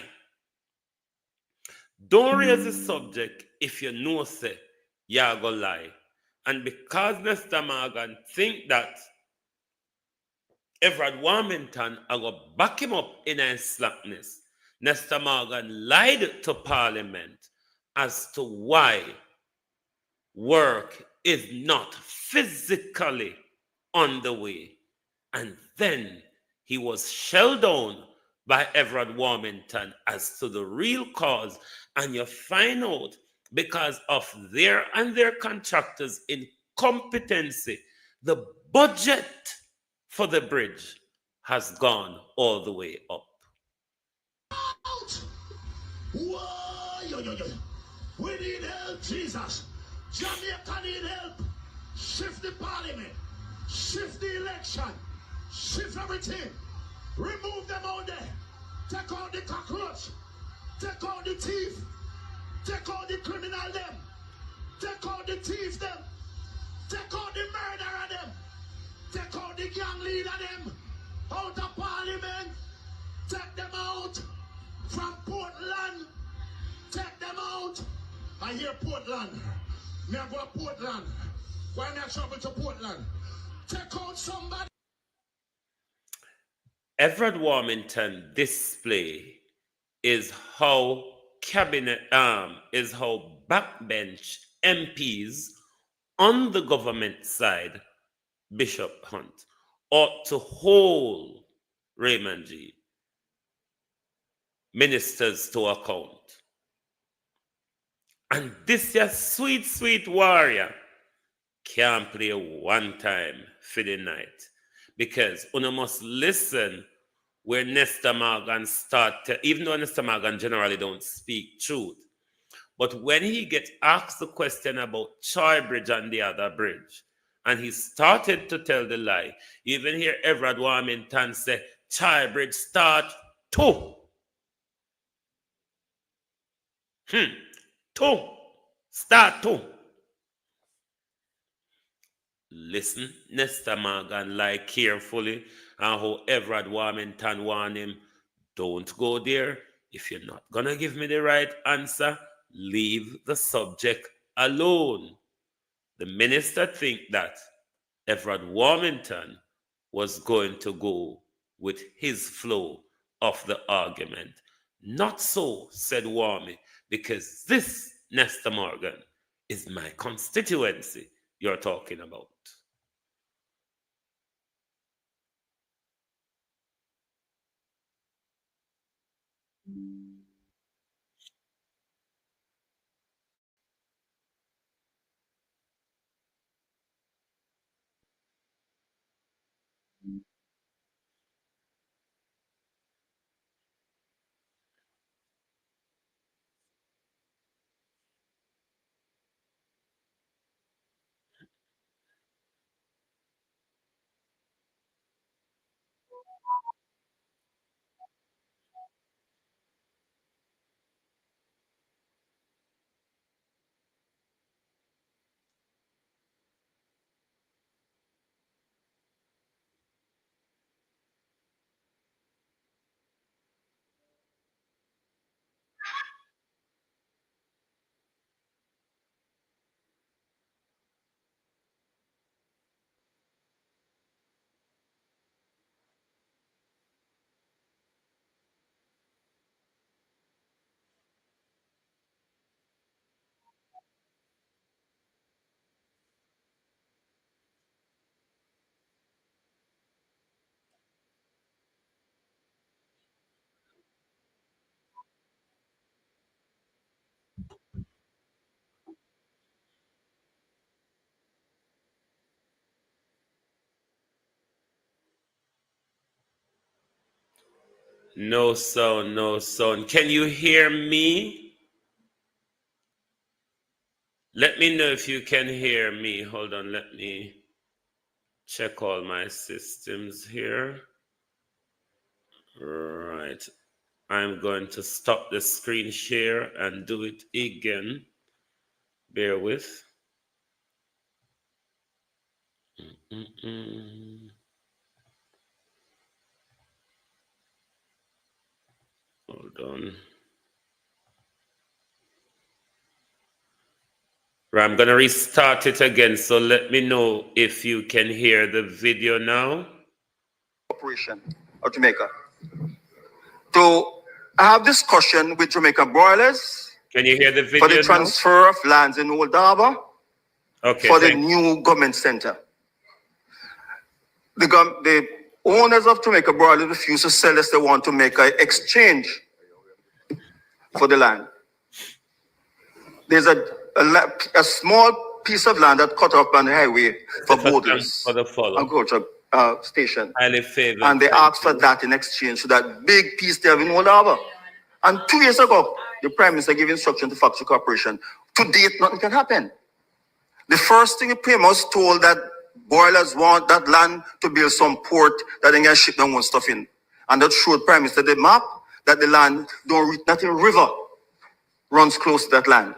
Don't raise the subject if you know, say, you're go lie. And because Nesta Morgan think that Everard Warmington are going to back him up in his slackness, Nesta Morgan lied to Parliament as to why work is not physically on the way. And then he was shelled down by Everard Warmington as to the real cause. And you find out because of their contractors' incompetency, the budget for the bridge has gone all the way up. Whoa, we need help, Jesus. Jamaica need help. Shift the parliament. Shift the election. Shift everything. Remove them out there. Take out the cockroach. Take out the thief. Take out the criminal them. Take out the thief them. Take out the murderer them. Take out the gang leader them. Out of parliament. Take them out. From Portland. Take them out. I hear Portland. Me I go to Portland. Why not travel to Portland? Take out somebody. Everard Warmington display is how backbench MPs on the government side, Bishop Hunt, ought to hold Raymond G. ministers to account. And this your sweet, sweet warrior can't play one time for the night. Because you must listen where Nesta Morgan even though Nesta Morgan generally don't speak truth, but when he gets asked the question about Troy Bridge and the other bridge, and he started to tell the lie, you even hear Everard Warmington say, Troy Bridge start two. Start two. Listen, Nesta Morgan lie carefully, and how Everard Warmington warned him, don't go there. If you're not gonna give me the right answer, leave the subject alone. The minister think that Everard Warmington was going to go with his flow of the argument. Not so, said Warmy, because this, Nestor Morgan, is my constituency you're talking about. No sound, no sound. Can you hear me? Let me know if you can hear me. Hold on, let me check all my systems here. Right. I'm going to stop the screen share and do it again. Bear with. Hold on. Right, I'm going to restart it again. So let me know if you can hear the video now. Operation of Jamaica to have discussion with Jamaica Broilers. Can you hear the video for the transfer of lands in Old Harbour? Okay. For the new government center. The owners of Jamaica Broilers refuse to sell us. They want to make an exchange for the land. There's a small piece of land that cut off on the highway for borders. For the follow. Agriculture station. Highly favored. And they asked for that in exchange for that big piece there in Old Harbour. And 2 years ago, the Prime Minister gave instruction to Factory Corporation. To date, nothing can happen. The first thing the PM was told that boilers want that land to build some port that they can ship their own stuff in. And that showed Prime Minister the map that the land don't reach nothing river runs close to that land.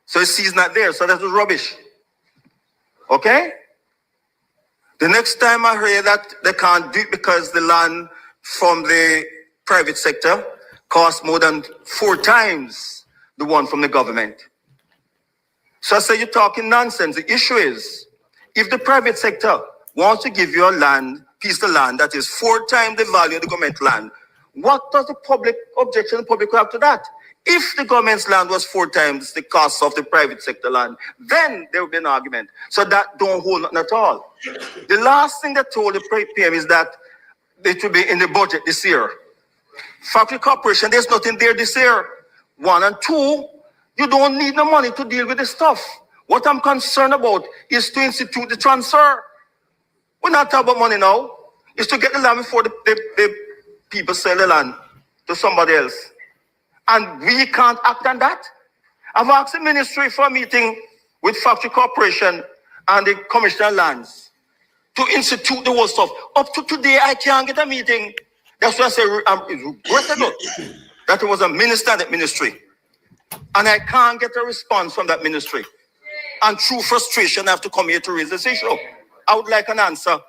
So the sea's not there, so that was rubbish. Okay? The next time I heard that they can't do it because the land from the private sector costs more than 4 times the one from the government. So I say you're talking nonsense. The issue is, if the private sector wants to give you a piece of land that is 4 times the value of the government land, what does the public objection the public have to that? If the government's land was 4 times the cost of the private sector land, then there would be an argument. So that don't hold nothing at all. The last thing they told the PM is that it will be in the budget this year. Factory Corporation, there's nothing there this year. 1 and 2, you don't need the money to deal with the stuff. What I'm concerned about is to institute the transfer. We're not talking about money now. It's to get the land before the people sell the land to somebody else. And we can't act on that. I've asked the ministry for a meeting with Factory Corporation and the Commissioner of Lands to institute the whole stuff. Up to today, I can't get a meeting. That's why I say it's regrettable that it was a minister in that ministry. And I can't get a response from that ministry. And through frustration, I have to come here to raise this issue. I would like an answer.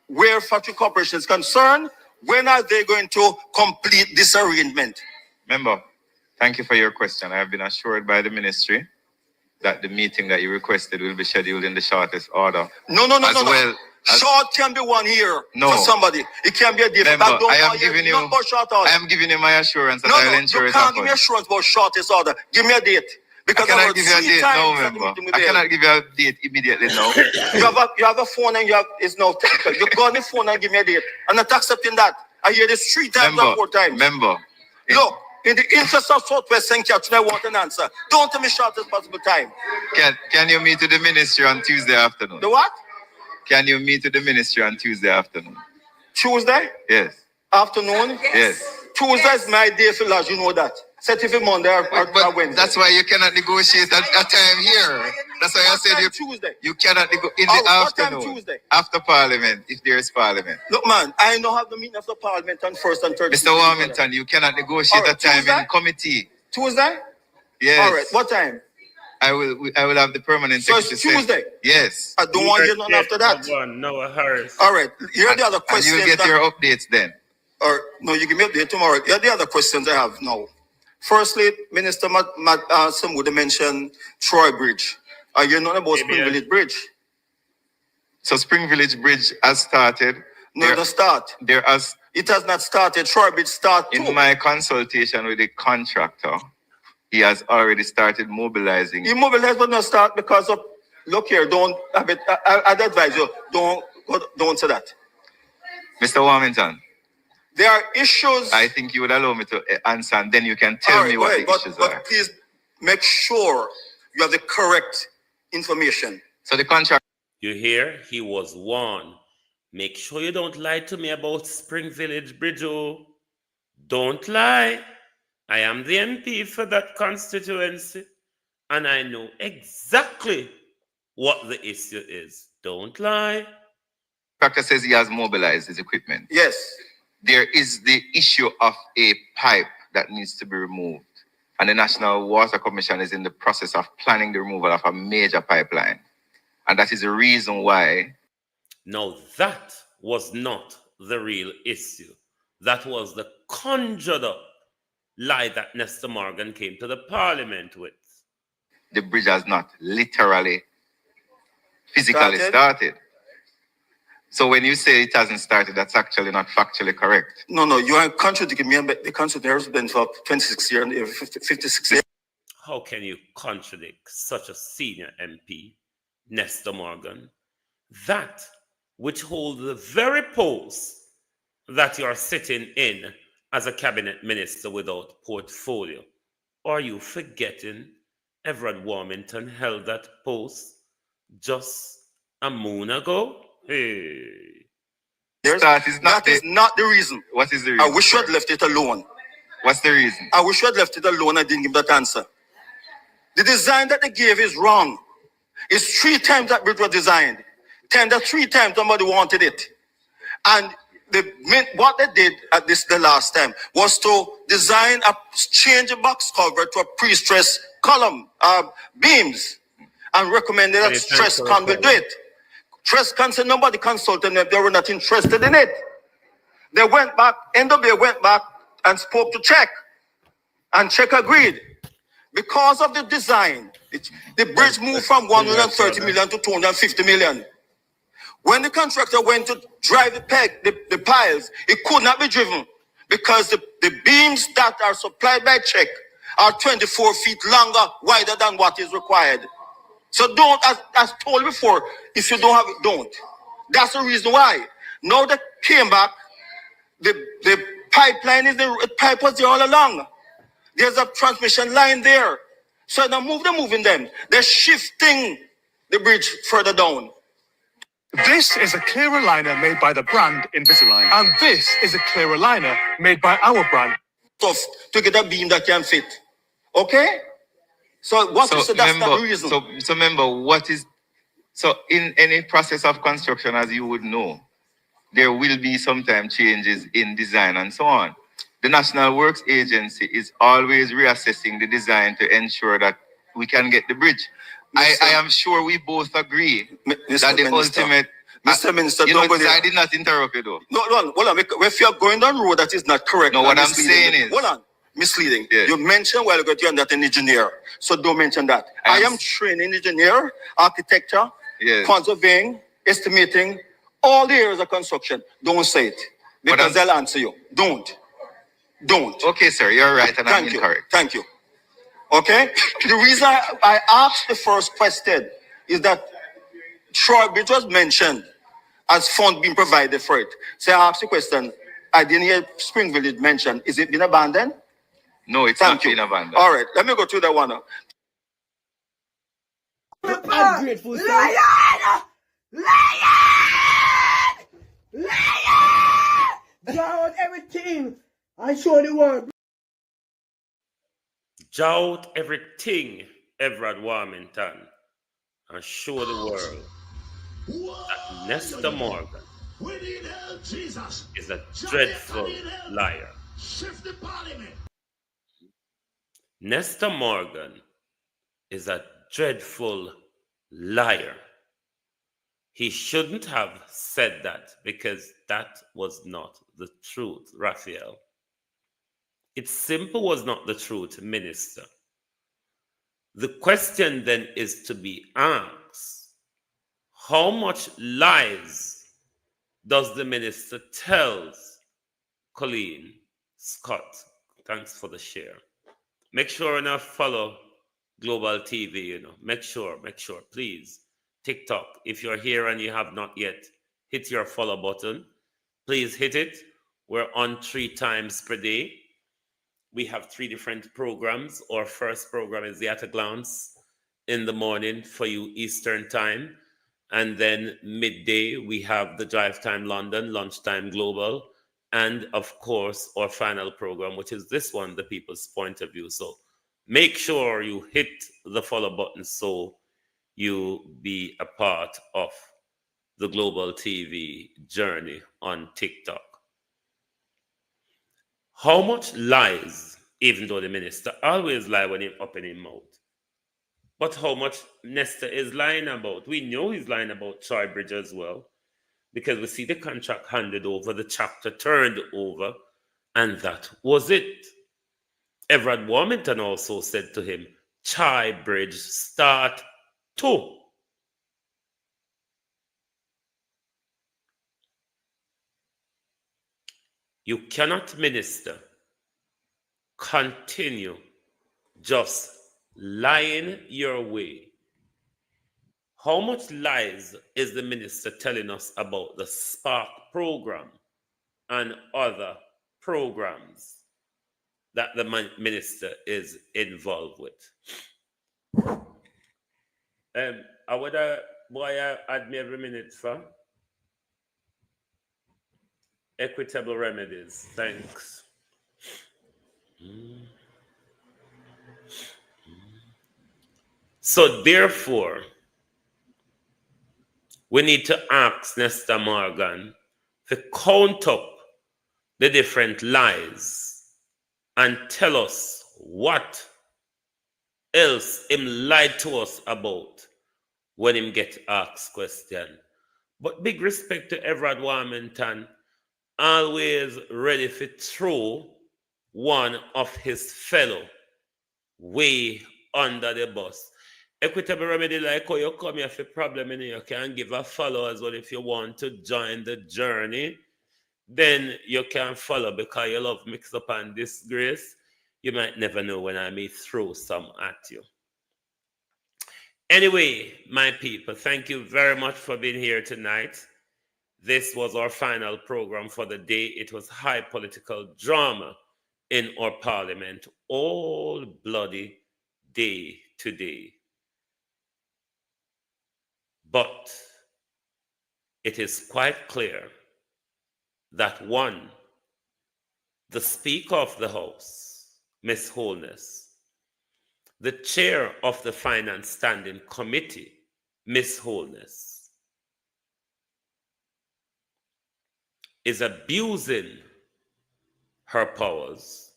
Where Factory Corporation is concerned, when are they going to complete this arrangement? Member, thank you for your question. I have been assured by the ministry that the meeting that you requested will be scheduled in the shortest order. No. Short can be 1 year for somebody. It can be a different. Member, I am giving you my assurance that I will ensure it happens. You can't give me assurance about shortest order. Give me a date. Because I cannot give you a date now, member. I cannot give you a date immediately now. you have a phone and it's now technical. You call the phone and give me a date. I'm not accepting that. I hear this 3 times or 4 times. Member. Look, in the interest of Southwest St. Catherine, I want an answer. Don't tell me shortest possible time. Can you meet with the ministry on Tuesday afternoon? The what? Can you meet with the ministry on Tuesday afternoon? Tuesday? Yes. Afternoon? Yes. Tuesday is my day for lodge, you know that. Set it for Monday or Wednesday. That's why you cannot negotiate at a time here. That's why I said you cannot negotiate in the afternoon. What time Tuesday? After Parliament, if there is Parliament. Look, man, I don't have the meeting after Parliament on 1st and 3rd. Mr. Warmington, you cannot negotiate a time in committee. Tuesday? Yes. All right, what time? I will have the permanent So it's Tuesday? Yes. I don't want to hear nothing after that. Noah Harris. All right, here are the other questions. And you'll get your updates then. Or no, you give me update tomorrow. Here are the other questions I have now. Firstly, Minister Samuda mentioned Troy Bridge. Are you knowing about Spring Village Bridge? So Spring Village Bridge has started. No, it doesn't start. It has not started. Troy Bridge started. In my consultation with the contractor, he has already started mobilizing. He mobilized but not start because of, look here, don't have it. I'd advise you, don't say that. Mr. Warmington. There are issues. I think you would allow me to answer and then you can tell me what the issues are. But please make sure you have the correct information. So the contract. You hear? He was warned. Make sure you don't lie to me about Spring Village Bridge. Oh. Don't lie. I am the MP for that constituency. And I know exactly what the issue is. Don't lie. Contractor says he has mobilized his equipment. Yes. There is the issue of a pipe that needs to be removed. And the National Water Commission is in the process of planning the removal of a major pipeline. And that is the reason why. No, that was not the real issue. That was the conjured up lie that Nestor Morgan came to the Parliament with. The bridge has not literally, physically started. So when you say it hasn't started, that's actually not factually correct. No, you are contradicting me. The constitution has been for 26 years and 56 years. How can you contradict such a senior MP, Nestor Morgan, that which holds the very post that you are sitting in as a cabinet minister without portfolio? Or are you forgetting Everett Warmington held that post just a moon ago? Hey. That is not the reason. What is the reason? I wish you had left it alone. What's the reason? I wish you had left it alone. I didn't give that answer. The design that they gave is wrong. It's 3 times that bridge was designed. 3 times somebody wanted it. And what they did at the last time was to design change a box cover to a pre-stressed column, beams, and recommended that Stresscon will do it. Stresscon said nobody consulted them, they were not interested in it. They went back, NWA went back and spoke to Czech, and Czech agreed. Because of the design, the bridge moved from 130 million to 250 million. When the contractor went to drive the piles, it could not be driven because the beams that are supplied by Czech are 24 feet longer, wider than what is required. So don't, as told before, if you don't have it, don't. That's the reason why. Now they came back, the pipeline the pipe was there all along. There's a transmission line there. So now they're moving them. They're shifting the bridge further down. This is a clearer liner made by the brand Invisalign. And this is a clearer liner made by our brand. Tough to get a beam that can fit. Okay? So what is that's not the reason. So remember, so in any process of construction, as you would know, there will be sometimes changes in design and so on. The National Works Agency is always reassessing the design to ensure that we can get the bridge. I am sure we both agree that the ultimate... Mr. Minister, I did not interrupt you though. No, hold on. If you're going down the road that is not correct... No, what I'm saying is... Hold on. misleading. You mentioned while ago you're not an engineer, so don't mention that. I am trained in engineer, architecture, conserving, estimating, all the areas of construction. Don't say it because they'll answer you. Don't. Okay, sir, you're right, and I'm incorrect. Thank you. Okay? The reason I asked the first question is that Troy Bridge was mentioned as fund being provided for it. So I asked the question, I didn't hear Spring Village mentioned. Is it been abandoned? No, it's not been abandoned. All right, let me go to that one now. Ungrateful lion! Draw out everything and show the world. Draw out everything, Everard Warmington, and show the world that Nestor Morgan is a dreadful liar. Nestor Morgan is a dreadful liar. He shouldn't have said that because that was not the truth, Raphael. It simply was not the truth, Minister. The question then is to be asked, how much lies does the minister tell Colleen Scott? Thanks for the share. Make sure and follow Global TV, Make sure, please. TikTok, if you're here and you have not yet hit your follow button, please hit it. We're on 3 times per day. We have 3 different programs. Our first program is the At a Glance in the morning for you Eastern time. And then midday, we have the Drive Time London, Lunchtime Global, and of course, our final program, which is this one, The People's Point of View. So make sure you hit the follow button so you be a part of the Global TV journey on TikTok. How much lies, even though the minister always lie when he's up in his mouth, but how much Nestor is lying about? We know he's lying about Troy Bridge as well, because we see the contract handed over, the chapter turned over, and that was it. Everard Warmington also said to him, Troy Bridge start 2. You cannot, minister, continue just lying your way. How much lies is the minister telling us about the Spark program and other programs that the minister is involved with? I would add me every minute for equitable remedies. Thanks. So therefore, we need to ask Nestor Morgan to count up the different lies and tell us what else him lied to us about when him get asked question. But big respect to Everard Warmington, always ready to throw one of his fellow way under the bus. Equitable remedy, like how you come here for problem, you can give a follow as well. If you want to join the journey, then you can follow, because you love mix up and disgrace. You might never know when I may throw some at you. Anyway, my people, thank you very much for being here tonight. This was our final program for the day. It was high political drama in our parliament all bloody day today. But it is quite clear that one, the Speaker of the House, Miss Holness, the Chair of the Finance Standing Committee, Miss Holness, is abusing her powers,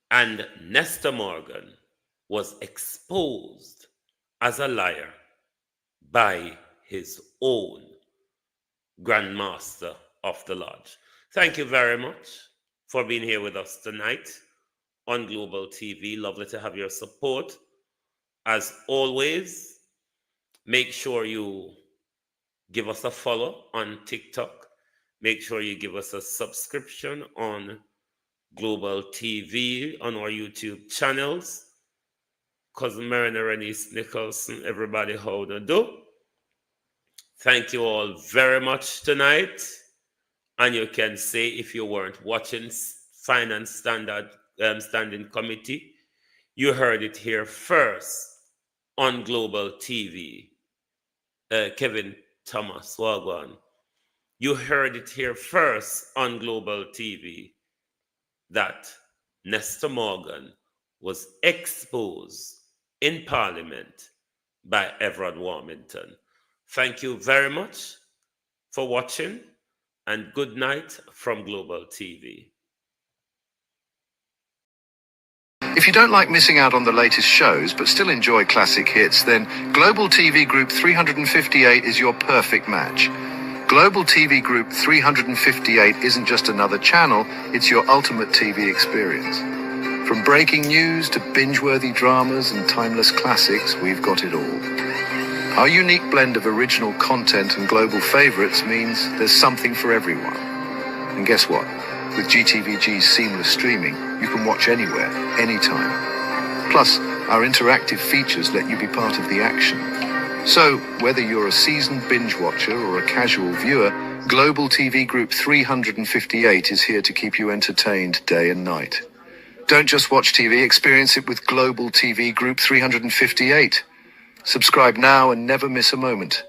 and Nestor Morgan was exposed as a liar by his own Grand Master of the Lodge. Thank you very much for being here with us tonight on Global TV. Lovely to have your support. As always, make sure you give us a follow on TikTok. Make sure you give us a subscription on Global TV on our YouTube channels. Cousin Marina Renice Nicholson, everybody, how to do? Thank you all very much tonight. And you can say, if you weren't watching Finance Standing Committee, you heard it here first on Global TV. Kevin Thomas Wagwan. You heard it here first on Global TV that Nestor Morgan was exposed in Parliament by Everard Warmington. Thank you very much for watching, and good night from Global TV. If you don't like missing out on the latest shows but still enjoy classic hits, then Global TV Group 358 is your perfect match. Global TV Group 358 isn't just another channel, it's your ultimate TV experience. From breaking news to binge-worthy dramas and timeless classics, we've got it all. Our unique blend of original content and global favorites means there's something for everyone. And guess what? With GTVG's seamless streaming, you can watch anywhere, anytime. Plus, our interactive features let you be part of the action. So, whether you're a seasoned binge watcher or a casual viewer, Global TV Group 358 is here to keep you entertained day and night. Don't just watch TV, experience it with Global TV Group 358. Subscribe now and never miss a moment.